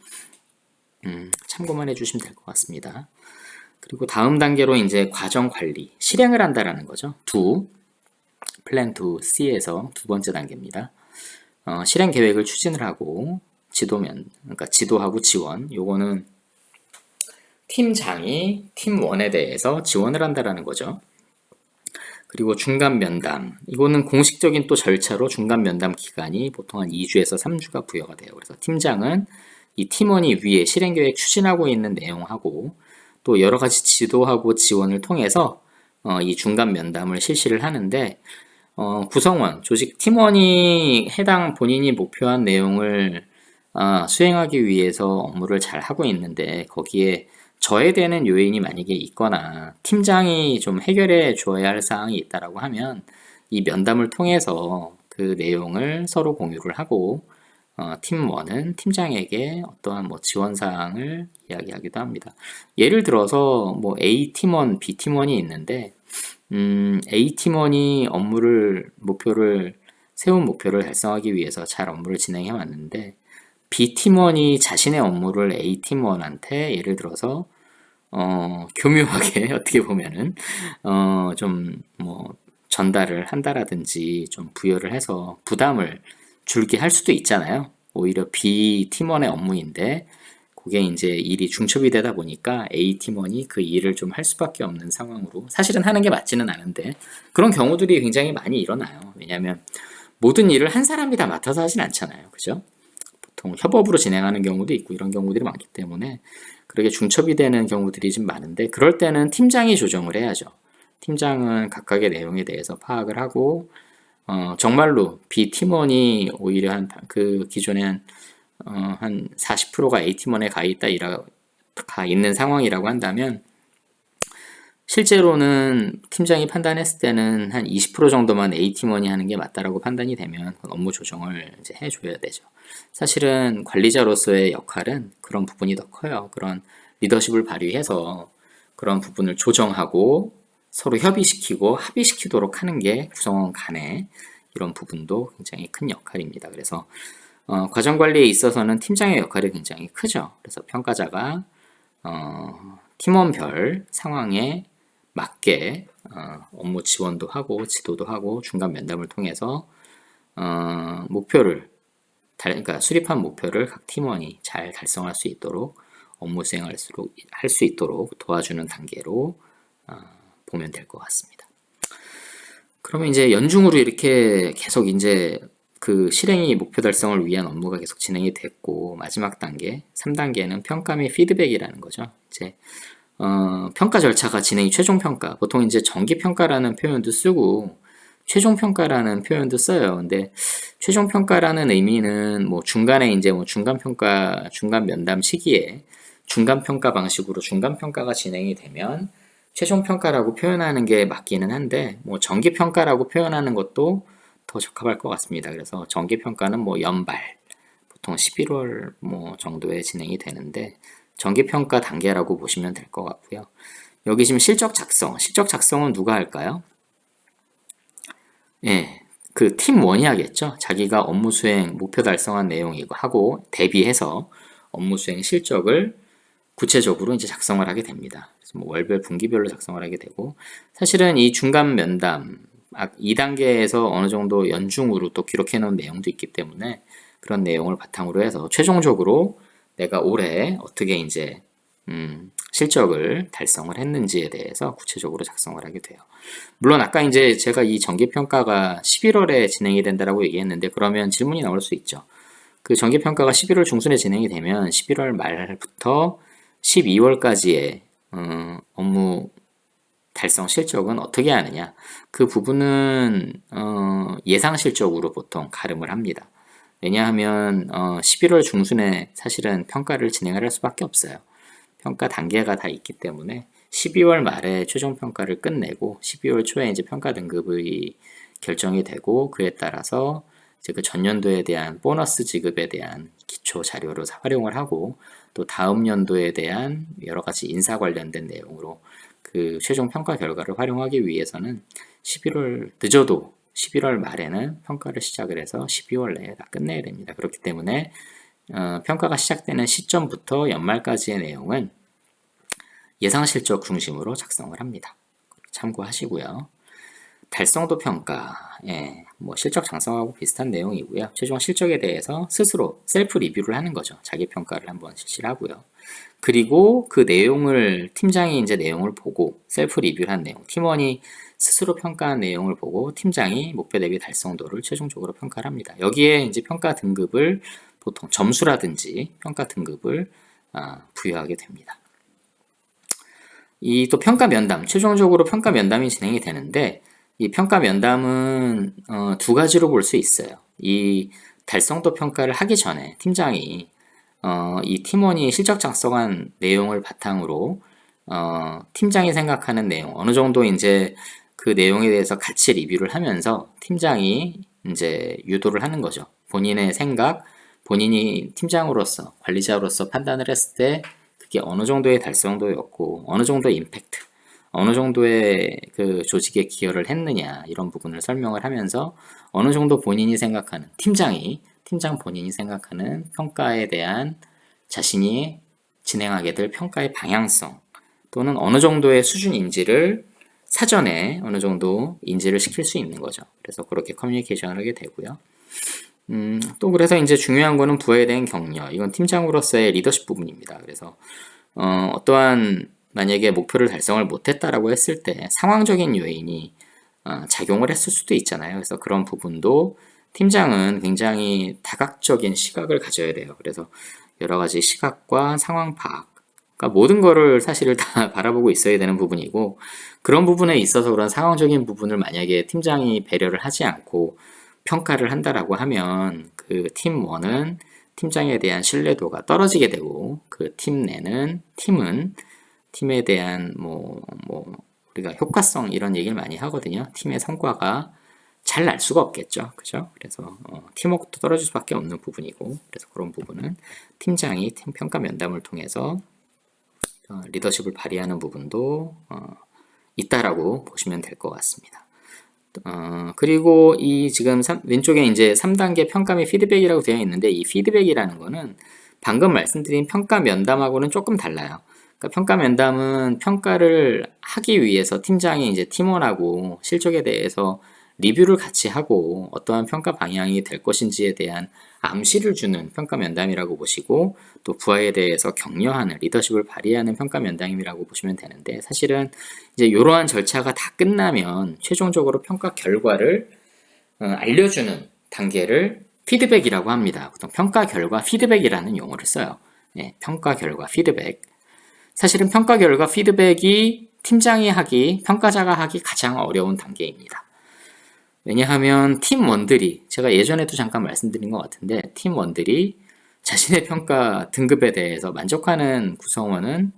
참고만 해주시면 될 것 같습니다. 그리고 다음 단계로 이제 과정 관리, 실행을 한다라는 거죠. 플랜 2C에서 두 번째 단계입니다. 실행 계획을 추진을 하고 그러니까 지도하고 지원. 요거는 팀장이 팀 1에 대해서 지원을 한다라는 거죠. 그리고 중간 면담. 이거는 공식적인 또 절차로 중간 면담 기간이 보통 한 2주에서 3주가 부여가 돼요. 그래서 팀장은 이 팀원이 위에 실행 계획 추진하고 있는 내용하고 또 여러 가지 지도하고 지원을 통해서 이 중간 면담을 실시를 하는데 구성원, 조직 팀원이 해당 본인이 목표한 내용을 수행하기 위해서 업무를 잘 하고 있는데 거기에 저해되는 요인이 만약에 있거나 팀장이 좀 해결해 줘야 할 사항이 있다라고 하면 이 면담을 통해서 그 내용을 서로 공유를 하고 팀원은 팀장에게 어떠한 뭐 지원 사항을 이야기하기도 합니다. 예를 들어서 뭐 A 팀원, B 팀원이 있는데 A 팀원이 세운 목표를 달성하기 위해서 잘 업무를 진행해 왔는데 B 팀원이 자신의 업무를 A 팀원한테 예를 들어서 교묘하게 어떻게 보면은 좀 뭐 전달을 한다라든지 좀 부여를 해서 부담을 줄게 할 수도 있잖아요. 오히려 B 팀원의 업무인데 그게 이제 일이 중첩이 되다 보니까 A 팀원이 그 일을 좀 할 수밖에 없는 상황으로 사실은 하는 게 맞지는 않은데 그런 경우들이 굉장히 많이 일어나요. 왜냐하면 모든 일을 한 사람이 다 맡아서 하진 않잖아요. 그죠? 보통 협업으로 진행하는 경우도 있고 이런 경우들이 많기 때문에 그렇게 중첩이 되는 경우들이 좀 많은데 그럴 때는 팀장이 조정을 해야죠. 팀장은 각각의 내용에 대해서 파악을 하고 정말로 B 팀원이 오히려 그 기존에 한 40%가 A 팀원에 가 있는 상황이라고 한다면 실제로는 팀장이 판단했을 때는 한 20% 정도만 A 팀원이 하는 게 맞다라고 판단이 되면 업무 조정을 이제 해줘야 되죠. 사실은 관리자로서의 역할은 그런 부분이 더 커요. 그런 리더십을 발휘해서 그런 부분을 조정하고 서로 협의시키고 합의시키도록 하는 게 구성원 간에 이런 부분도 굉장히 큰 역할입니다. 그래서 과정 관리에 있어서는 팀장의 역할이 굉장히 크죠. 그래서 평가자가 팀원별 상황에 맞게 업무 지원도 하고 지도도 하고 중간 면담을 통해서 그러니까 수립한 목표를 각 팀원이 잘 달성할 수 있도록 업무 수행할 수 있도록 도와주는 단계로 보면 될 것 같습니다. 그러면 이제 연중으로 이렇게 계속 이제 그 실행이 목표 달성을 위한 업무가 계속 진행이 됐고 마지막 단계 3단계는 평가 및 피드백이라는 거죠. 이제 평가 절차가 최종 평가 보통 이제 정기 평가라는 표현도 쓰고 최종 평가라는 표현도 써요. 근데 최종 평가라는 의미는 뭐 중간에 이제 뭐 중간 평가 중간 면담 시기에 중간 평가 방식으로 중간 평가가 진행이 되면 최종 평가라고 표현하는 게 맞기는 한데 뭐 정기 평가라고 표현하는 것도 더 적합할 것 같습니다. 그래서 정기 평가는 뭐 연말 보통 11월 뭐 정도에 진행이 되는데 정기 평가 단계라고 보시면 될 것 같고요. 여기 지금 실적 작성은 누가 할까요? 예, 그 팀원이 하겠죠. 자기가 업무 수행 목표 달성한 내용이고 하고 대비해서 업무 수행 실적을 구체적으로 이제 작성을 하게 됩니다. 그래서 뭐 월별, 분기별로 작성을 하게 되고 사실은 이 중간 면담 2단계에서 어느 정도 연중으로 또 기록해 놓은 내용도 있기 때문에 그런 내용을 바탕으로 해서 최종적으로 내가 올해 어떻게 이제 실적을 달성을 했는지에 대해서 구체적으로 작성을 하게 돼요. 물론 아까 이제 제가 이 정기평가가 11월에 진행이 된다라고 얘기했는데 그러면 질문이 나올 수 있죠. 그 정기평가가 11월 중순에 진행이 되면 11월 말부터 12월까지의 업무 달성 실적은 어떻게 하느냐? 그 부분은 예상 실적으로 보통 가름을 합니다. 왜냐하면 11월 중순에 사실은 평가를 진행할 수밖에 없어요. 평가 단계가 다 있기 때문에 12월 말에 최종 평가를 끝내고 12월 초에 이제 평가 등급이 결정이 되고 그에 따라서 이제 그 전년도에 대한 보너스 지급에 대한 기초 자료로 활용을 하고 또 다음 연도에 대한 여러 가지 인사 관련된 내용으로 그 최종 평가 결과를 활용하기 위해서는 늦어도 11월 말에는 평가를 시작을 해서 12월 내에 다 끝내야 됩니다. 그렇기 때문에 평가가 시작되는 시점부터 연말까지의 내용은 예상 실적 중심으로 작성을 합니다. 참고하시고요. 달성도 평가, 뭐 실적 작성하고 비슷한 내용이고요. 최종 실적에 대해서 스스로 셀프 리뷰를 하는 거죠. 자기 평가를 한번 실시를 하고요. 그리고 그 내용을 팀장이 이제 내용을 보고 셀프 리뷰를 한 내용, 팀원이 스스로 평가한 내용을 보고 팀장이 목표 대비 달성도를 최종적으로 평가를 합니다. 여기에 이제 평가 등급을 보통 점수라든지 평가 등급을 부여하게 됩니다. 이 또 평가 면담, 최종적으로 평가 면담이 진행이 되는데 이 평가 면담은 두 가지로 볼 수 있어요. 이 달성도 평가를 하기 전에 팀장이 이 팀원이 실적 작성한 내용을 바탕으로 팀장이 생각하는 내용, 어느 정도 이제 그 내용에 대해서 같이 리뷰를 하면서 팀장이 이제 유도를 하는 거죠. 본인의 생각, 본인이 팀장으로서, 관리자로서 판단을 했을 때 그게 어느 정도의 달성도였고, 어느 정도의 임팩트, 어느 정도의 그 조직에 기여를 했느냐, 이런 부분을 설명을 하면서 어느 정도 본인이 생각하는, 팀장 본인이 생각하는 평가에 대한 자신이 진행하게 될 평가의 방향성 또는 어느 정도의 수준인지를 사전에 어느 정도 인지를 시킬 수 있는 거죠. 그래서 그렇게 커뮤니케이션을 하게 되고요. 또 그래서 이제 중요한 거는 부하에 대한 격려. 이건 팀장으로서의 리더십 부분입니다. 그래서 어떠한 만약에 목표를 달성을 못했다라고 했을 때 상황적인 요인이 작용을 했을 수도 있잖아요. 그래서 그런 부분도 팀장은 굉장히 다각적인 시각을 가져야 돼요. 그래서 여러 가지 시각과 상황 파악, 그러니까 모든 거를 사실 다 바라보고 있어야 되는 부분이고, 그런 부분에 있어서 그런 상황적인 부분을 만약에 팀장이 배려를 하지 않고 평가를 한다라고 하면 그 팀원은 팀장에 대한 신뢰도가 떨어지게 되고, 그 팀 내는 팀은 팀에 대한 우리가 효과성 이런 얘기를 많이 하거든요. 팀의 성과가 잘 날 수가 없겠죠. 그죠? 그래서 팀워크도 떨어질 수밖에 없는 부분이고, 그래서 그런 부분은 팀장이 팀 평가 면담을 통해서 리더십을 발휘하는 부분도 있다라고 보시면 될 것 같습니다. 그리고 이 지금 왼쪽에 이제 3단계 평가 및 피드백이라고 되어 있는데, 이 피드백이라는 거는 방금 말씀드린 평가 면담하고는 조금 달라요. 그러니까 평가 면담은 평가를 하기 위해서 팀장이 이제 팀원하고 실적에 대해서 리뷰를 같이 하고 어떠한 평가 방향이 될 것인지에 대한 암시를 주는 평가 면담이라고 보시고, 또 부하에 대해서 격려하는 리더십을 발휘하는 평가 면담이라고 보시면 되는데, 사실은 이제 이러한 절차가 다 끝나면 최종적으로 평가 결과를 알려주는 단계를 피드백이라고 합니다. 보통 평가 결과 피드백이라는 용어를 써요. 평가 결과 피드백. 사실은 평가 결과 피드백이 팀장이 하기, 평가자가 하기 가장 어려운 단계입니다. 왜냐하면 팀원들이, 제가 예전에도 잠깐 말씀드린 것 같은데, 팀원들이 자신의 평가 등급에 대해서 만족하는 구성원은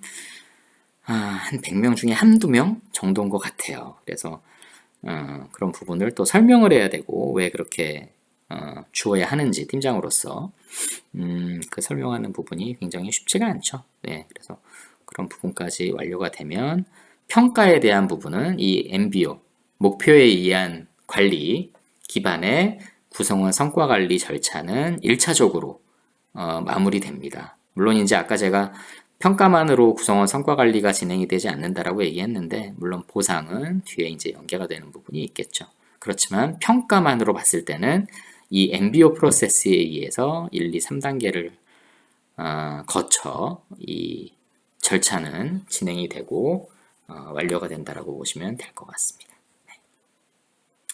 한 100명 중에 한두 명 정도인 것 같아요. 그래서 그런 부분을 또 설명을 해야 되고, 왜 그렇게 주어야 하는지 팀장으로서 그 설명하는 부분이 굉장히 쉽지가 않죠. 그래서 그런 부분까지 완료가 되면 평가에 대한 부분은 이 MBO, 목표에 의한 관리 기반의 구성원 성과 관리 절차는 1차적으로 마무리됩니다. 물론 이제 아까 제가 평가만으로 구성원 성과 관리가 진행이 되지 않는다라고 얘기했는데, 물론 보상은 뒤에 이제 연계가 되는 부분이 있겠죠. 그렇지만 평가만으로 봤을 때는 이 MBO 프로세스에 의해서 1, 2, 3단계를 거쳐 이 절차는 진행이 되고 완료가 된다라고 보시면 될 것 같습니다.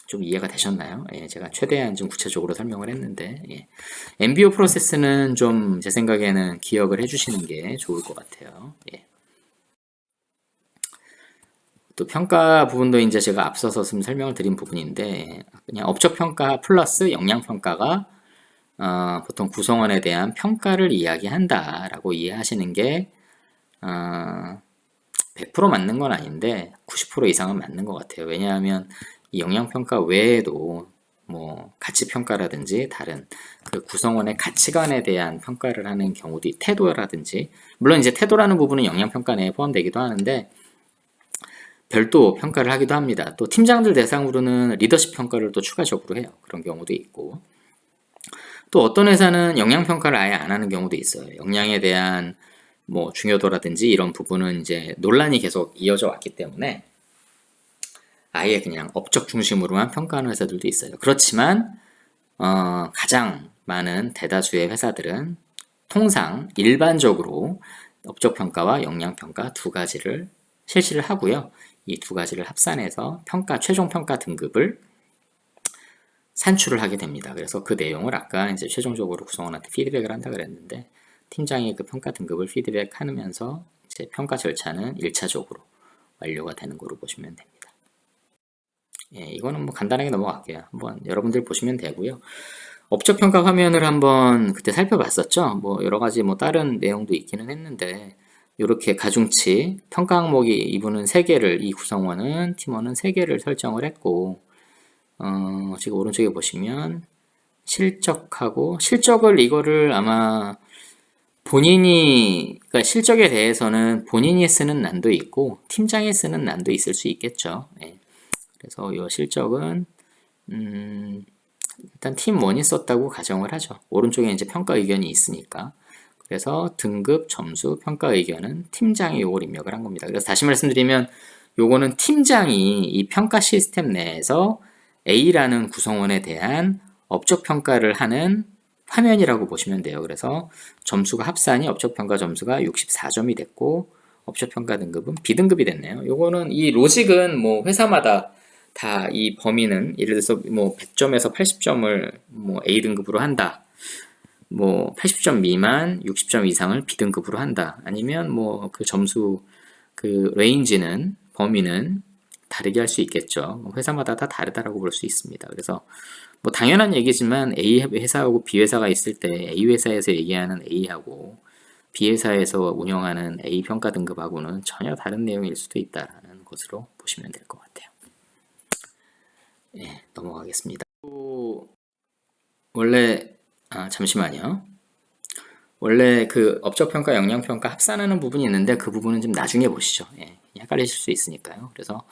좀 이해가 되셨나요? 제가 최대한 좀 구체적으로 설명을 했는데, MBO 프로세스는 좀 제 생각에는 기억을 해주시는 게 좋을 것 같아요. 또 평가 부분도 이제 제가 앞서서 좀 설명을 드린 부분인데, 그냥 업적 평가 플러스 역량 평가가 보통 구성원에 대한 평가를 이야기한다라고 이해하시는 게 100% 맞는 건 아닌데 90% 이상은 맞는 것 같아요. 왜냐하면 이 역량평가 외에도 뭐 가치평가라든지 다른 그 구성원의 가치관에 대한 평가를 하는 경우도, 태도라든지, 물론 이제 태도라는 부분은 역량평가 내에 포함되기도 하는데 별도 평가를 하기도 합니다. 또 팀장들 대상으로는 리더십 평가를 또 추가적으로 해요. 그런 경우도 있고, 또 어떤 회사는 역량평가를 아예 안 하는 경우도 있어요. 역량에 대한 뭐 중요도라든지 이런 부분은 이제 논란이 계속 이어져 왔기 때문에 아예 그냥 업적 중심으로만 평가하는 회사들도 있어요. 그렇지만 가장 많은 대다수의 회사들은 통상 일반적으로 업적 평가와 역량 평가 두 가지를 실시를 하고요. 이 두 가지를 합산해서 최종 평가 등급을 산출을 하게 됩니다. 그래서 그 내용을 아까 이제 최종적으로 구성원한테 피드백을 한다 그랬는데, 팀장이 그 평가 등급을 피드백하면서 이제 평가 절차는 1차적으로 완료가 되는 거로 보시면 됩니다. 예, 이거는 뭐 간단하게 넘어갈게요. 한번 여러분들 보시면 되고요. 업적 평가 화면을 한번 그때 살펴봤었죠. 뭐 여러 가지 뭐 다른 내용도 있기는 했는데, 이렇게 가중치 평가 항목이 이분은 3개를, 이 구성원은 팀원은 3개를 설정을 했고, 지금 오른쪽에 보시면 실적을 이거를 아마 그러니까 실적에 대해서는 본인이 쓰는 난도 있고 팀장이 쓰는 난도 있을 수 있겠죠. 예. 그래서 이 실적은 일단 팀원이 썼다고 가정을 하죠. 오른쪽에 이제 평가 의견이 있으니까. 그래서 등급, 점수, 평가 의견은 팀장이 요걸 입력을 한 겁니다. 그래서 다시 말씀드리면 요거는 팀장이 이 평가 시스템 내에서 A라는 구성원에 대한 업적 평가를 하는 화면이라고 보시면 돼요. 그래서 점수가 합산이 업적 평가 점수가 64점이 됐고 업적 평가 등급은 B등급이 됐네요. 요거는 이 로직은 뭐 회사마다 다 이 범위는 예를 들어서 뭐 100점에서 80점을 뭐 A등급으로 한다. 뭐 80점 미만 60점 이상을 B등급으로 한다. 아니면 뭐 그 점수 그 레인지는 범위는 다르게 할 수 있겠죠. 회사마다 다 다르다라고 볼 수 있습니다. 그래서 뭐 당연한 얘기지만 A 회사하고 B 회사가 있을 때 A 회사에서 얘기하는 A하고 B 회사에서 운영하는 A 평가 등급하고는 전혀 다른 내용일 수도 있다라는 것으로 보시면 될 것 같아요. 네, 넘어가겠습니다. 잠시만요. 원래 그 업적평가, 역량평가 합산하는 부분이 있는데 그 부분은 좀 나중에 보시죠. 예, 헷갈리실 수 있으니까요. 그래서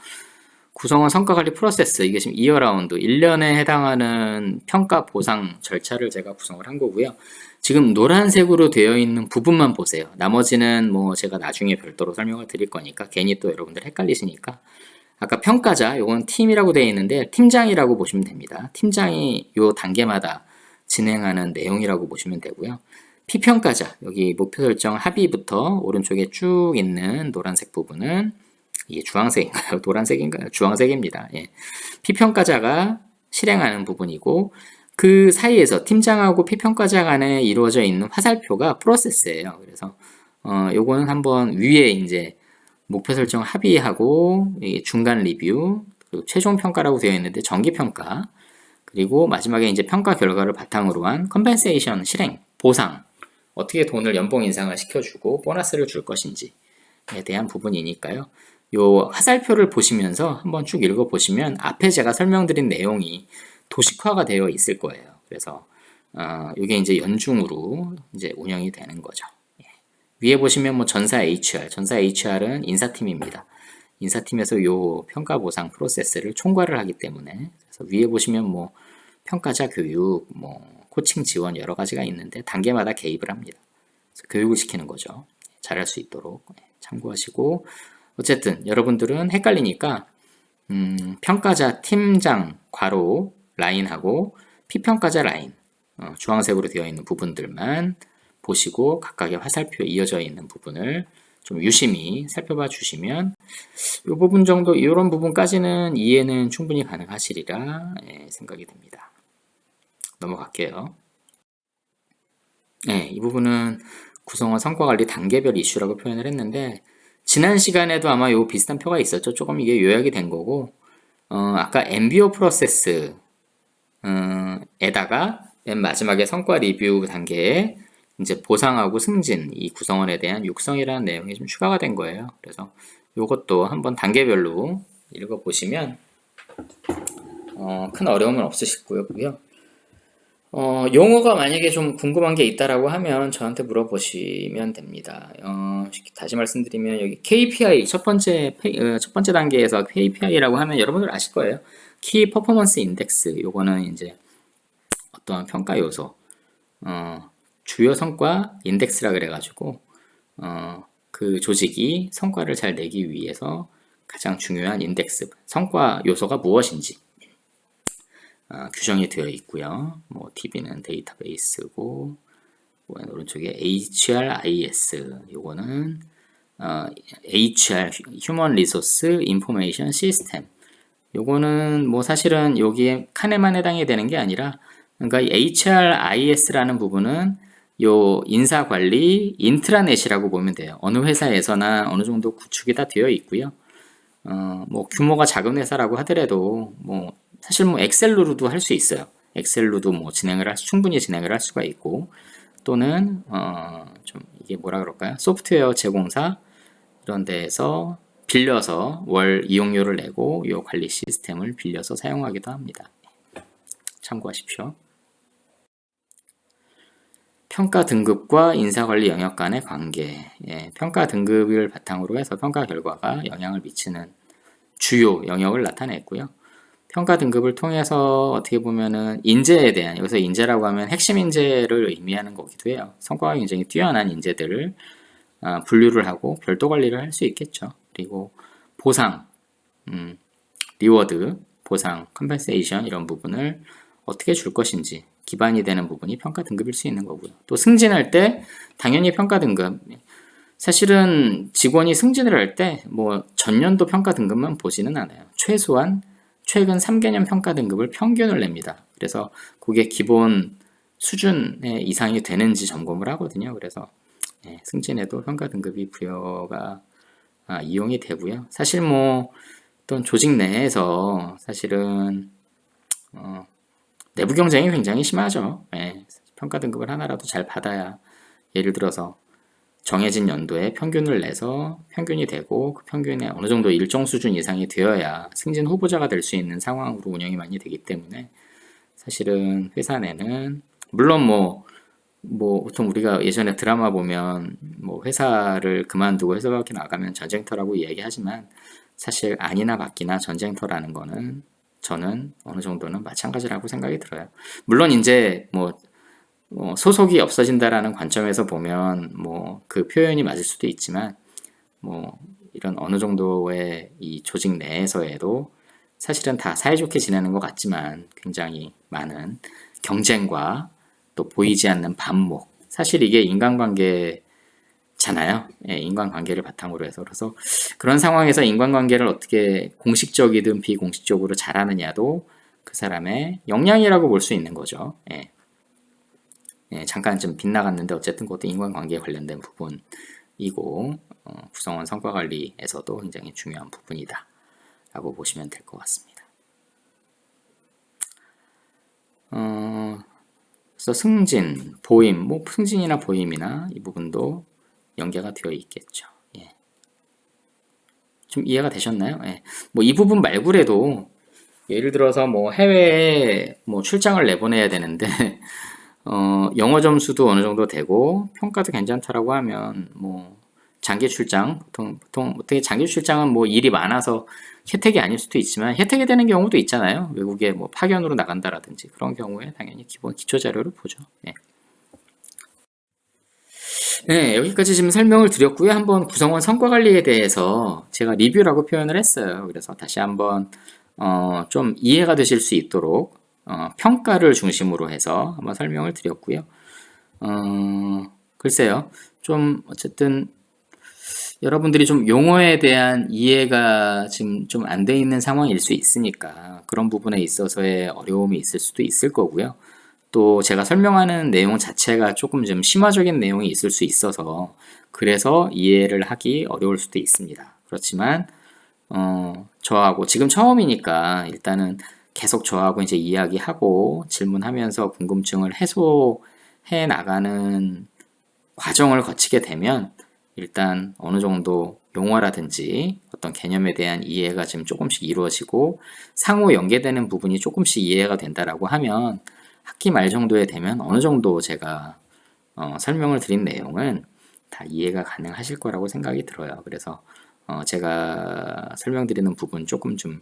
구성원 성과관리 프로세스, 이게 지금 2어라운드 1년에 해당하는 평가 보상 절차를 제가 구성을 한 거고요. 지금 노란색으로 되어 있는 부분만 보세요. 나머지는 뭐 제가 나중에 별도로 설명을 드릴 거니까 괜히 또 여러분들 헷갈리시니까, 아까 평가자, 요건 팀이라고 되어 있는데 팀장이라고 보시면 됩니다. 팀장이 요 단계마다 진행하는 내용이라고 보시면 되고요. 피평가자, 여기 목표 설정 합의부터 오른쪽에 쭉 있는 노란색 부분은, 이게 주황색인가요? 노란색인가요? 주황색입니다. 예. 피평가자가 실행하는 부분이고, 그 사이에서 팀장하고 피평가자 간에 이루어져 있는 화살표가 프로세스예요. 그래서 요거는 한번 위에 이제 목표 설정 합의하고 중간 리뷰, 그리고 최종 평가라고 되어 있는데 정기 평가, 그리고 마지막에 이제 평가 결과를 바탕으로 한 컴펜세이션 실행, 보상, 어떻게 돈을 연봉 인상을 시켜주고 보너스를 줄 것인지에 대한 부분이니까요. 요 화살표를 보시면서 한번 쭉 읽어보시면 앞에 제가 설명드린 내용이 도식화가 되어 있을 거예요. 그래서 이게 이제 연중으로 이제 운영이 되는 거죠. 위에 보시면 뭐 전사 HR은 인사팀입니다. 인사팀에서 요 평가 보상 프로세스를 총괄을 하기 때문에, 그래서 위에 보시면 뭐 평가자 교육, 뭐 코칭 지원 여러 가지가 있는데 단계마다 개입을 합니다. 그래서 교육을 시키는 거죠. 잘할 수 있도록 참고하시고, 어쨌든 여러분들은 헷갈리니까 평가자 팀장 괄호 라인하고 피평가자 라인, 주황색으로 되어 있는 부분들만 보시고 각각의 화살표 이어져 있는 부분을 좀 유심히 살펴봐 주시면 이 부분 정도, 이런 부분까지는 이해는 충분히 가능하시리라 생각이 됩니다. 넘어갈게요. 네, 이 부분은 구성원 성과관리 단계별 이슈라고 표현을 했는데, 지난 시간에도 아마 요 비슷한 표가 있었죠. 조금 이게 요약이 된 거고, 아까 MBO 프로세스 에다가 맨 마지막에 성과 리뷰 단계에 이제 보상하고 승진, 이 구성원에 대한 육성이라는 내용이 좀 추가가 된 거예요. 그래서 이것도 한번 단계별로 읽어보시면 큰 어려움은 없으실 거고요. 용어가 만약에 좀 궁금한 게 있다라고 하면 저한테 물어보시면 됩니다. 다시 말씀드리면 여기 KPI 첫 번째 단계에서 KPI라고 하면 여러분들 아실 거예요. Key Performance Index, 요거는 이제 어떠한 평가 요소, 주요 성과 인덱스라 그래가지고 그 조직이 성과를 잘 내기 위해서 가장 중요한 인덱스, 성과 요소가 무엇인지 규정이 되어 있고요. 뭐 DB는 데이터베이스고, 오른쪽에 HRIS, 요거는 HR, Human Resource Information System. 요거는 뭐 사실은 여기에 칸에만 해당이 되는 게 아니라, 그러니까 HRIS라는 부분은 요 인사관리 인트라넷이라고 보면 돼요. 어느 회사에서나 어느 정도 구축이 다 되어 있고요. 뭐 규모가 작은 회사라고 하더라도 뭐 사실 뭐 엑셀로도 할 수 있어요. 엑셀로도 뭐 충분히 진행을 할 수가 있고, 또는 좀 이게 뭐라 그럴까요? 소프트웨어 제공사 이런 데에서 빌려서 월 이용료를 내고 이 관리 시스템을 빌려서 사용하기도 합니다. 참고하십시오. 평가 등급과 인사관리 영역 간의 관계. 평가 등급을 바탕으로 해서 평가 결과가 영향을 미치는 주요 영역을 나타냈고요. 평가 등급을 통해서 어떻게 보면은 인재에 대한, 여기서 인재라고 하면 핵심 인재를 의미하는 거기도 해요. 성과가 굉장히 뛰어난 인재들을 분류를 하고 별도 관리를 할 수 있겠죠. 그리고 보상, 리워드, 보상, 컴펜세이션 이런 부분을 어떻게 줄 것인지 기반이 되는 부분이 평가 등급일 수 있는 거고요. 또 승진할 때 당연히 평가 등급, 사실은 직원이 승진을 할 때 뭐 전년도 평가 등급만 보지는 않아요. 최소한 최근 3개년 평가 등급을 평균을 냅니다. 그래서 그게 기본 수준의 이상이 되는지 점검을 하거든요. 그래서 승진에도 평가 등급이 부여가 이용이 되고요. 사실 뭐 어떤 조직 내에서 사실은 내부 경쟁이 굉장히 심하죠. 평가 등급을 하나라도 잘 받아야, 예를 들어서 정해진 연도에 평균을 내서 평균이 되고 그 평균에 어느 정도 일정 수준 이상이 되어야 승진 후보자가 될 수 있는 상황으로 운영이 많이 되기 때문에, 사실은 회사 내는 물론 뭐 보통 우리가 예전에 드라마 보면 뭐 회사를 그만두고 회사 밖에 나가면 전쟁터라고 이야기하지만, 사실 아니나 맞기나 전쟁터라는 거는 저는 어느 정도는 마찬가지라고 생각이 들어요. 물론 이제 뭐 소속이 없어진다라는 관점에서 보면 뭐 그 표현이 맞을 수도 있지만, 뭐 이런 어느 정도의 이 조직 내에서에도 사실은 다 사이좋게 지내는 것 같지만 굉장히 많은 경쟁과 또 보이지 않는 반목, 사실 이게 인간관계잖아요. 인간관계를 바탕으로 해서. 그래서 그런 상황에서 인간관계를 어떻게 공식적이든 비공식적으로 잘하느냐도 그 사람의 역량이라고 볼 수 있는 거죠. 잠깐 좀 빗나갔는데 어쨌든 그것도 인간관계에 관련된 부분이고, 구성원 성과관리에서도 굉장히 중요한 부분이다 라고 보시면 될 것 같습니다. 그래서 승진, 보임, 뭐 승진이나 보임이나 이 부분도 연계가 되어 있겠죠. 좀 이해가 되셨나요? 뭐 이 부분 말고라도 예를 들어서 뭐 해외에 뭐 출장을 내보내야 되는데 영어 점수도 어느 정도 되고 평가도 괜찮다라고 하면 뭐 장기 출장, 보통 어떻게 장기 출장은 뭐 일이 많아서 혜택이 아닐 수도 있지만 혜택이 되는 경우도 있잖아요. 외국에 뭐 파견으로 나간다라든지 그런 경우에 당연히 기본 기초 자료를 보죠. 여기까지 지금 설명을 드렸고요. 한번 구성원 성과 관리에 대해서 제가 리뷰라고 표현을 했어요. 그래서 다시 한번 좀 이해가 되실 수 있도록 평가를 중심으로 해서 한번 설명을 드렸고요. 글쎄요. 좀 어쨌든 여러분들이 좀 용어에 대한 이해가 지금 좀 안 돼 있는 상황일 수 있으니까 그런 부분에 있어서의 어려움이 있을 수도 있을 거고요. 또 제가 설명하는 내용 자체가 조금 좀 심화적인 내용이 있을 수 있어서 그래서 이해를 하기 어려울 수도 있습니다. 그렇지만 저하고 지금 처음이니까 일단은 계속 저하고 이제 이야기하고 질문하면서 궁금증을 해소해 나가는 과정을 거치게 되면 일단 어느 정도 용어라든지 어떤 개념에 대한 이해가 지금 조금씩 이루어지고 상호 연계되는 부분이 조금씩 이해가 된다라고 하면 학기 말 정도에 되면 어느 정도 제가 설명을 드린 내용은 다 이해가 가능하실 거라고 생각이 들어요. 그래서 제가 설명드리는 부분 조금 좀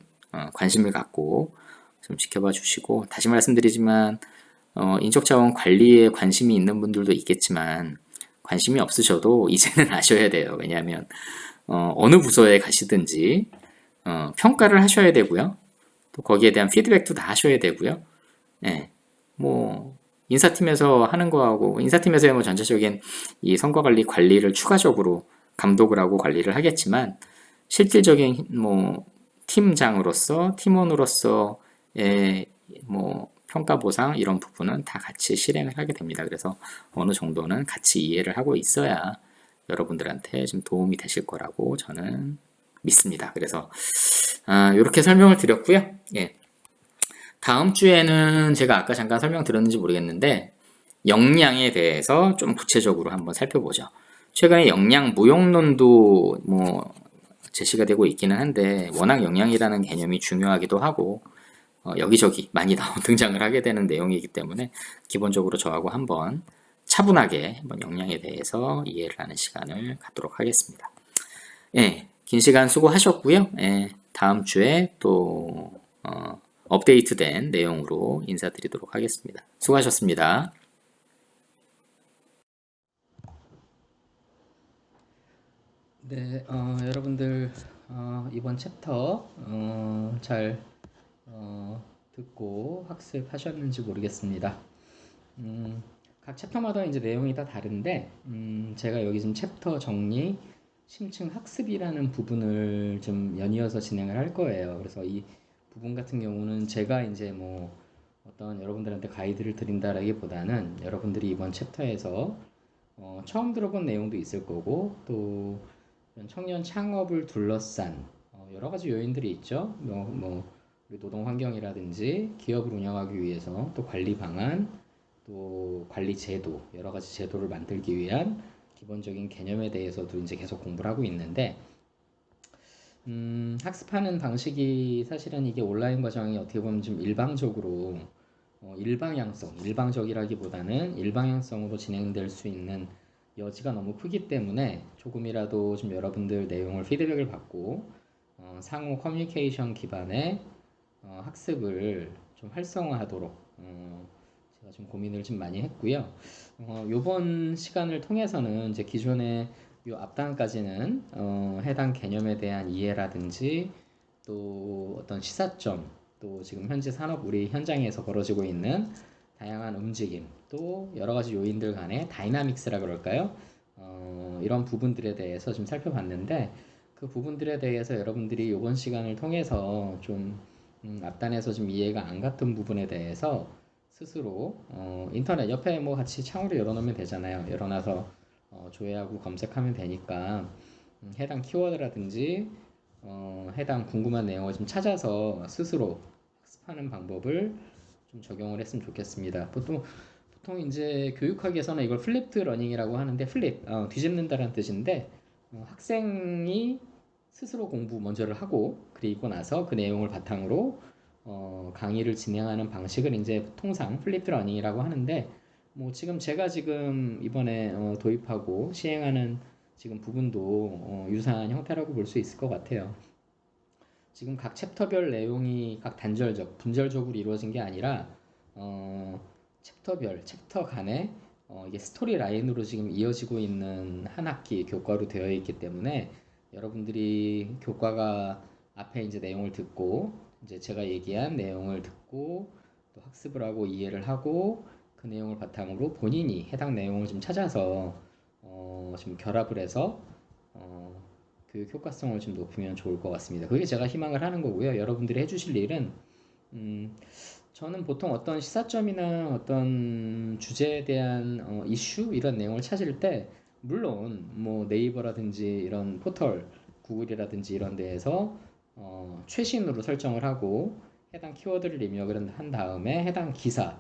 관심을 갖고 좀 지켜봐 주시고, 다시 말씀드리지만 인적자원 관리에 관심이 있는 분들도 있겠지만 관심이 없으셔도 이제는 아셔야 돼요. 왜냐하면 어느 부서에 가시든지 평가를 하셔야 되고요. 또 거기에 대한 피드백도 다 하셔야 되고요. 예, 뭐 인사팀에서 하는 거하고 인사팀에서의 뭐 전체적인 이 성과 관리를 추가적으로 감독을 하고 관리를 하겠지만 실질적인 뭐 팀장으로서 팀원으로서의 뭐 평가 보상 이런 부분은 다 같이 실행을 하게 됩니다. 그래서 어느 정도는 같이 이해를 하고 있어야 여러분들한테 좀 도움이 되실 거라고 저는 믿습니다. 그래서 이렇게 설명을 드렸고요. 예. 다음 주에는 제가 아까 잠깐 설명드렸는지 모르겠는데 역량에 대해서 좀 구체적으로 한번 살펴보죠. 최근에 역량 무용론도 뭐 제시가 되고 있기는 한데 워낙 역량이라는 개념이 중요하기도 하고 여기저기 많이 등장을 하게 되는 내용이기 때문에 기본적으로 저하고 한번 차분하게 한번 역량에 대해서 이해를 하는 시간을 갖도록 하겠습니다. 예, 긴 시간 수고하셨고요. 예, 다음 주에 또 업데이트된 내용으로 인사드리도록 하겠습니다. 수고하셨습니다. 네, 여러분들 이번 챕터 잘 듣고 학습하셨는지 모르겠습니다. 각 챕터마다 이제 내용이 다 다른데 제가 여기 지금 챕터 정리, 심층 학습이라는 부분을 좀 연이어서 진행을 할 거예요. 그래서 이 부분 같은 경우는 제가 이제 뭐 어떤 여러분들한테 가이드를 드린다라기보다는 여러분들이 이번 챕터에서 처음 들어본 내용도 있을 거고 또 청년 창업을 둘러싼 여러 가지 요인들이 있죠. 우리 노동 환경이라든지 기업을 운영하기 위해서 또 관리 방안, 또 관리 제도, 여러 가지 제도를 만들기 위한 기본적인 개념에 대해서도 이제 계속 공부를 하고 있는데 학습하는 방식이 사실은 이게 온라인 과정이 어떻게 보면 좀 일방적으로 일방적이라기보다는 일방향성으로 진행될 수 있는 여지가 너무 크기 때문에 조금이라도 좀 여러분들 내용을 피드백을 받고 상호 커뮤니케이션 기반의 학습을 좀 활성화하도록 제가 좀 고민을 좀 많이 했고요. 요번 시간을 통해서는 이제 기존의 요 앞단까지는 해당 개념에 대한 이해라든지 또 어떤 시사점 또 지금 현재 산업 우리 현장에서 벌어지고 있는 다양한 움직임 또 여러 가지 요인들 간의 다이나믹스라 그럴까요? 이런 부분들에 대해서 좀 살펴봤는데 그 부분들에 대해서 여러분들이 이번 시간을 통해서 좀 앞단에서 좀 이해가 안 갔던 부분에 대해서 스스로 인터넷 옆에 뭐 같이 창으로 열어놓으면 되잖아요. 열어놔서 조회하고 검색하면 되니까 해당 키워드라든지 해당 궁금한 내용을 좀 찾아서 스스로 학습하는 방법을 좀 적용을 했으면 좋겠습니다. 보통 이제 교육학에서는 이걸 플립드 러닝이라고 하는데 플립 뒤집는다라는 뜻인데 학생이 스스로 공부 먼저를 하고 그리고 나서 그 내용을 바탕으로 강의를 진행하는 방식을 이제 통상 플립드 러닝이라고 하는데 뭐 지금 이번에 도입하고 시행하는 지금 부분도 유사한 형태라고 볼 수 있을 것 같아요. 지금 각 챕터별 내용이 각 분절적으로 이루어진 게 아니라 챕터 간에 이게 스토리 라인으로 지금 이어지고 있는 한 학기 교과로 되어 있기 때문에 여러분들이 교과가 앞에 이제 내용을 듣고 이제 제가 얘기한 내용을 듣고 또 학습을 하고 이해를 하고 그 내용을 바탕으로 본인이 해당 내용을 좀 찾아서 좀 결합을 해서 교육 효과성을 좀 높이면 좋을 것 같습니다. 그게 제가 희망을 하는 거고요. 여러분들이 해주실 일은 저는 보통 어떤 시사점이나 어떤 주제에 대한 이슈 이런 내용을 찾을 때 물론 뭐 네이버라든지 이런 포털 구글이라든지 이런 데에서 최신으로 설정을 하고 해당 키워드를 입력을 한 다음에 해당 기사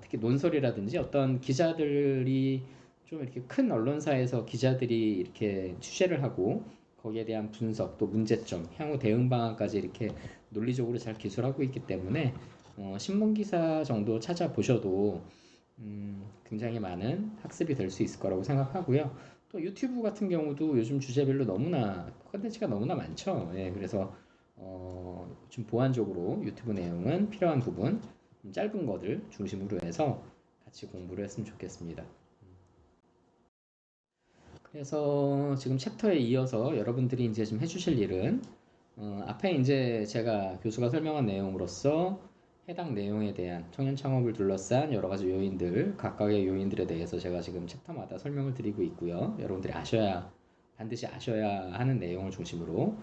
특히 논설이라든지 어떤 기자들이 좀 이렇게 큰 언론사에서 기자들이 이렇게 취재를 하고 거기에 대한 분석 또 문제점 향후 대응 방안까지 이렇게 논리적으로 잘 기술하고 있기 때문에 신문 기사 정도 찾아보셔도 굉장히 많은 학습이 될 수 있을 거라고 생각하고요. 또 유튜브 같은 경우도 요즘 주제별로 너무나 컨텐츠가 너무나 많죠. 예, 그래서 좀 보완적으로 유튜브 내용은 필요한 부분 짧은 것들 중심으로 해서 같이 공부를 했으면 좋겠습니다. 그래서 지금 챕터에 이어서 여러분들이 이제 좀 해주실 일은 앞에 이제 제가 교수가 설명한 내용으로서 해당 내용에 대한 청년 창업을 둘러싼 여러 가지 요인들, 각각의 요인들에 대해서 제가 지금 챕터마다 설명을 드리고 있고요. 여러분들이 반드시 아셔야 하는 내용을 중심으로,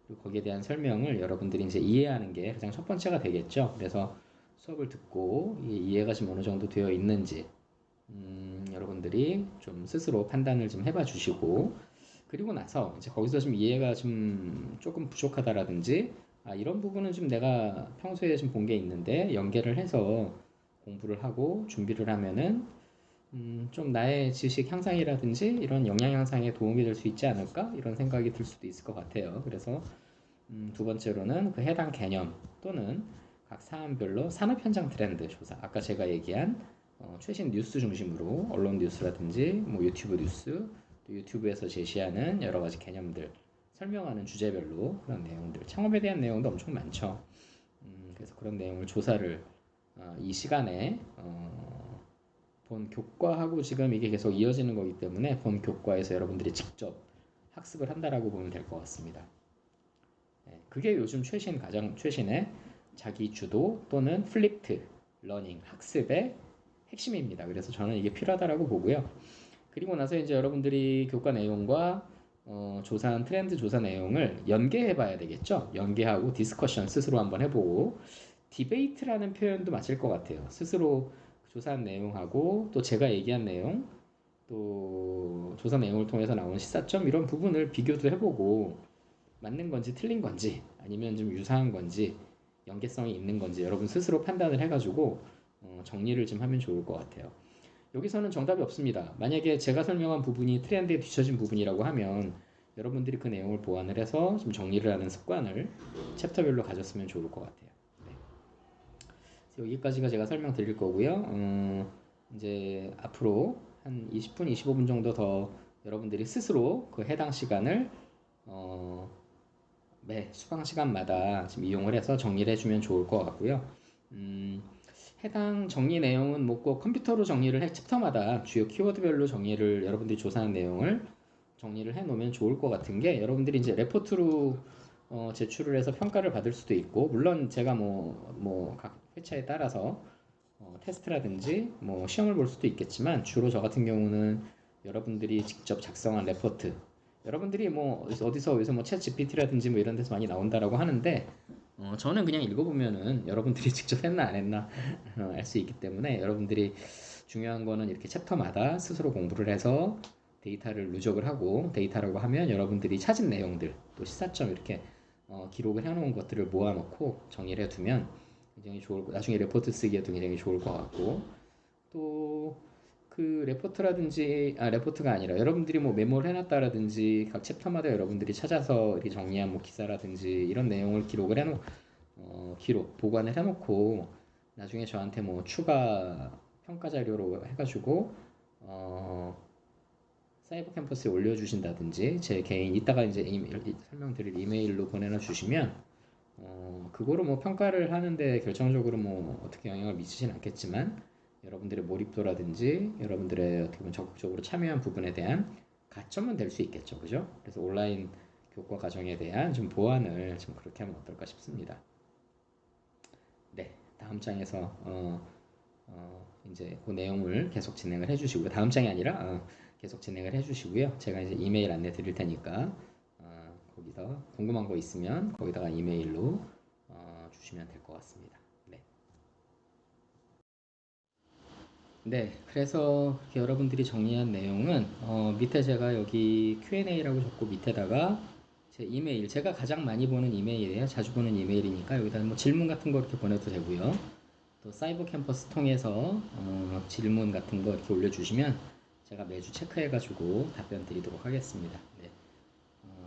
그리고 거기에 대한 설명을 여러분들이 이제 이해하는 게 가장 첫 번째가 되겠죠. 그래서 수업을 듣고 이해가 지금 어느 정도 되어 있는지, 여러분들이 좀 스스로 판단을 좀 해봐 주시고, 그리고 나서 이제 거기서 좀 이해가 좀 조금 부족하다라든지, 이런 부분은 좀 내가 평소에 좀 본 게 있는데 연계를 해서 공부를 하고 준비를 하면은 좀 나의 지식 향상이라든지 이런 역량 향상에 도움이 될 수 있지 않을까? 이런 생각이 들 수도 있을 것 같아요. 그래서 두 번째로는 그 해당 개념 또는 각 사안별로 산업 현장 트렌드 조사. 아까 제가 얘기한 최신 뉴스 중심으로 언론 뉴스라든지 뭐 유튜브 뉴스, 또 유튜브에서 제시하는 여러 가지 개념들 설명하는 주제별로 그런 내용들, 창업에 대한 내용도 엄청 많죠. 그래서 그런 내용을 조사를 이 시간에 본 교과하고 지금 이게 계속 이어지는 거기 때문에 본 교과에서 여러분들이 직접 학습을 한다라고 보면 될 것 같습니다. 그게 요즘 가장 최신의 자기 주도 또는 플립트 러닝 학습의 핵심입니다. 그래서 저는 이게 필요하다라고 보고요. 그리고 나서 이제 여러분들이 교과 내용과 조사한 트렌드 조사 내용을 연계해 봐야 되겠죠. 연계하고 디스커션 스스로 한번 해보고, 디베이트라는 표현도 맞을 것 같아요. 스스로 조사한 내용하고 또 제가 얘기한 내용, 또 조사 내용을 통해서 나온 시사점, 이런 부분을 비교도 해보고 맞는 건지 틀린 건지 아니면 좀 유사한 건지 연계성이 있는 건지 여러분 스스로 판단을 해가지고 정리를 좀 하면 좋을 것 같아요. 여기서는 정답이 없습니다. 만약에 제가 설명한 부분이 트렌드에 뒤처진 부분이라고 하면 여러분들이 그 내용을 보완을 해서 좀 정리를 하는 습관을 챕터별로 가졌으면 좋을 것 같아요. 네. 여기까지가 제가 설명드릴 거고요. 이제 앞으로 한 20분, 25분 정도 더 여러분들이 스스로 그 해당 시간을 매 수강 시간마다 지금 이용을 해서 정리를 해주면 좋을 것 같고요. 해당 정리 내용은 뭐 꼭 컴퓨터로 정리를 챕터마다 주요 키워드별로 정리를 여러분들이 조사한 내용을 정리를 해 놓으면 좋을 것 같은 게, 여러분들이 이제 레포트로 제출을 해서 평가를 받을 수도 있고, 물론 제가 뭐 각 회차에 따라서 테스트라든지 뭐 시험을 볼 수도 있겠지만, 주로 저 같은 경우는 여러분들이 직접 작성한 레포트, 여러분들이 뭐 어디서 뭐 챗 GPT라든지 뭐 이런 데서 많이 나온다라고 하는데, 저는 그냥 읽어보면은 여러분들이 직접 했나 안 했나 알 수 있기 때문에, 여러분들이 중요한 거는 이렇게 챕터마다 스스로 공부를 해서 데이터를 누적을 하고, 데이터라고 하면 여러분들이 찾은 내용들 또 시사점 이렇게 기록을 해놓은 것들을 모아놓고 정리를 해두면 굉장히 나중에 레포트 쓰기에도 굉장히 좋을 것 같고, 또 그 레포트가 아니라 여러분들이 뭐 메모를 해놨다라든지 각 챕터마다 여러분들이 찾아서 이렇게 정리한 뭐 기사라든지 이런 내용을 보관을 해놓고 나중에 저한테 뭐 추가 평가 자료로 해가지고 사이버 캠퍼스에 올려주신다든지, 제 개인 이따가 이제 설명드릴 이메일로 보내놔 주시면 그거로 뭐 평가를 하는데 결정적으로 뭐 어떻게 영향을 미치진 않겠지만, 여러분들의 몰입도라든지 여러분들의 어떻게 보면 적극적으로 참여한 부분에 대한 가점은 될 수 있겠죠, 그죠? 그래서 온라인 교과 과정에 대한 좀 보완을 좀 그렇게 하면 어떨까 싶습니다. 네, 다음 장에서 이제 그 내용을 계속 진행을 해주시고요. 다음 장이 아니라 계속 진행을 해주시고요. 제가 이제 이메일 안내 드릴 테니까 거기서 궁금한 거 있으면 거기다가 이메일로 주시면 될 것 같습니다. 네. 네, 그래서 여러분들이 정리한 내용은 밑에 제가 여기 Q&A라고 적고 밑에다가 제 이메일, 제가 가장 많이 보는 이메일이에요. 자주 보는 이메일이니까 여기다 뭐 질문 같은 거 이렇게 보내도 되고요. 또 사이버 캠퍼스 통해서 질문 같은 거 이렇게 올려주시면 제가 매주 체크해가지고 답변 드리도록 하겠습니다. 네.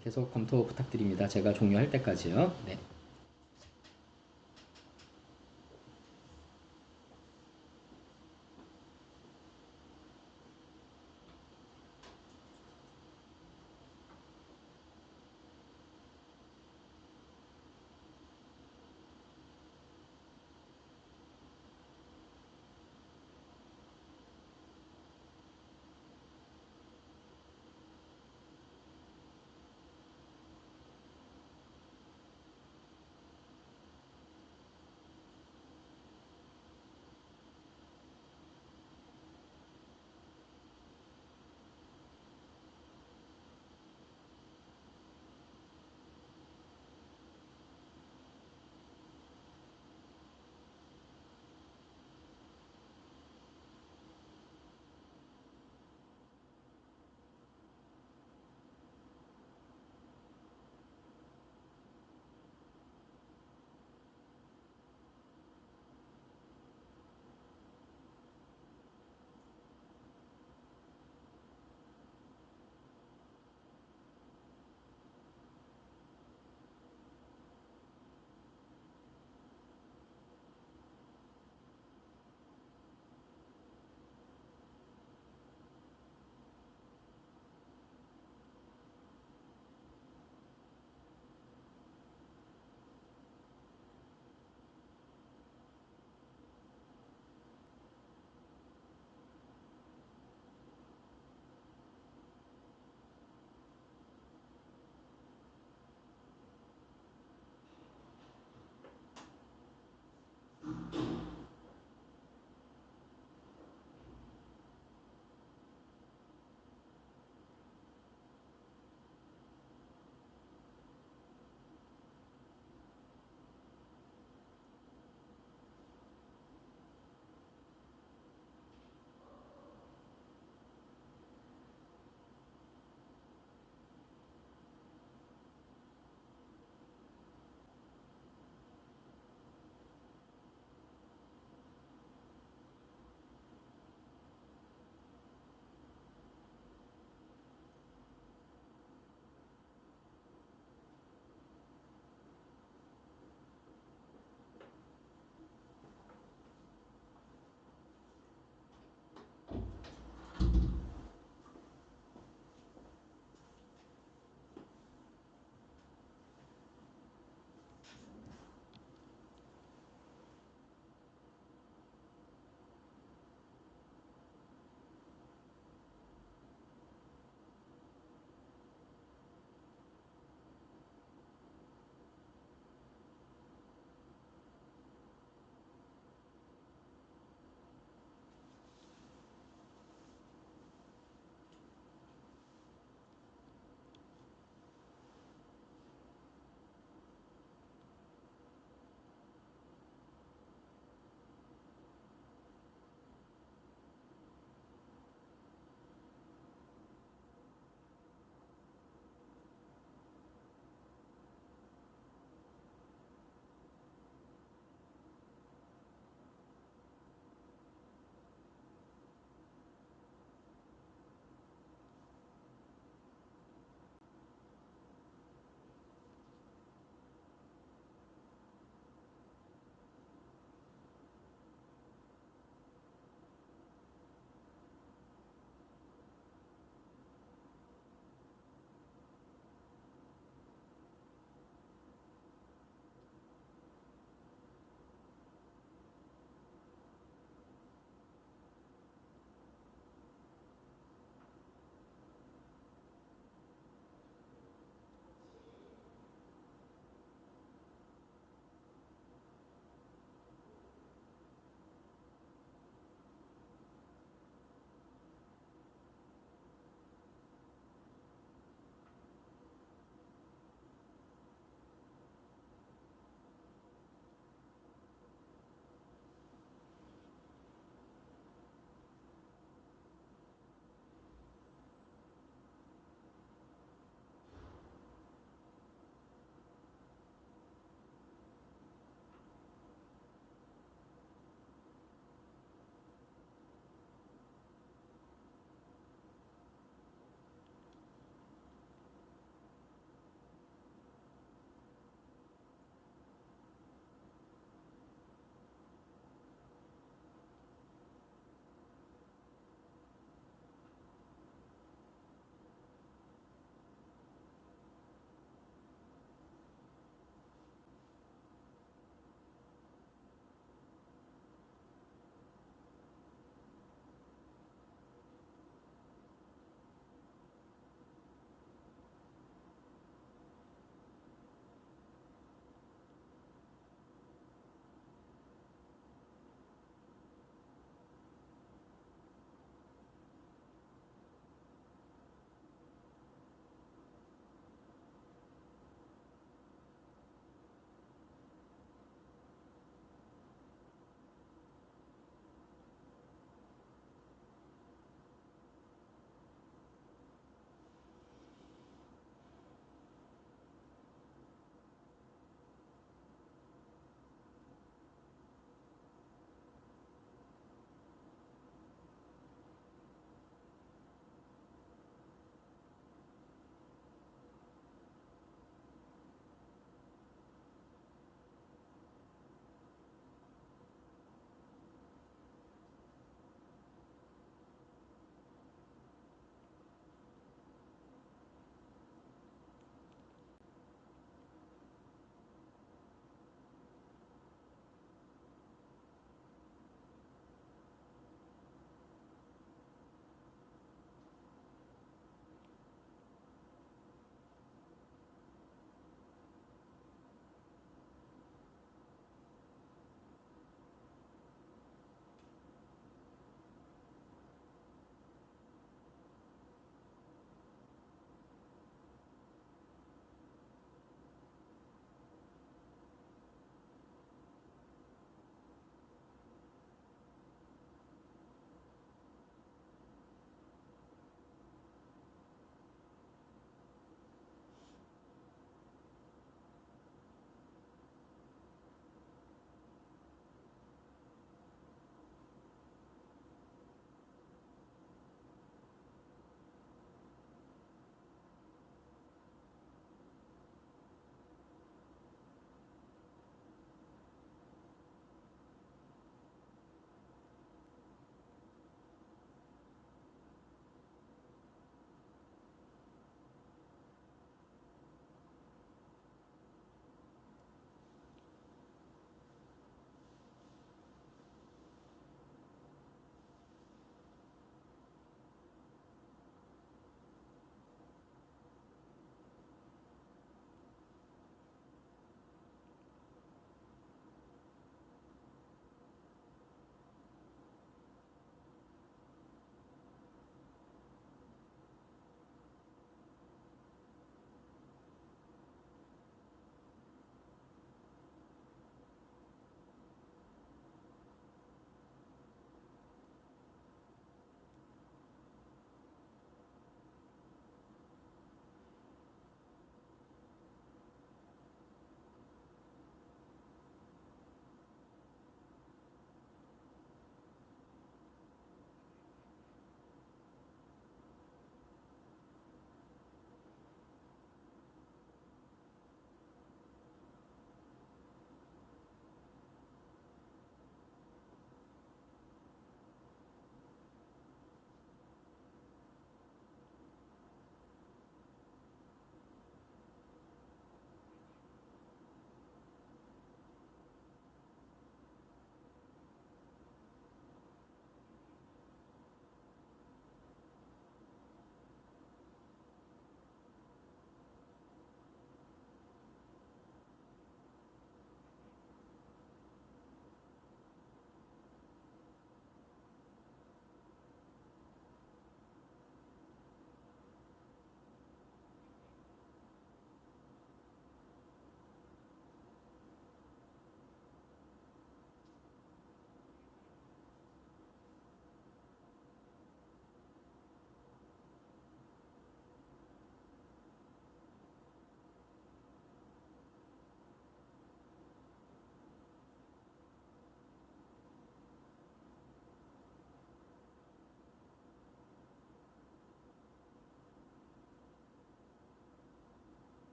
계속 검토 부탁드립니다. 제가 종료할 때까지요. 네.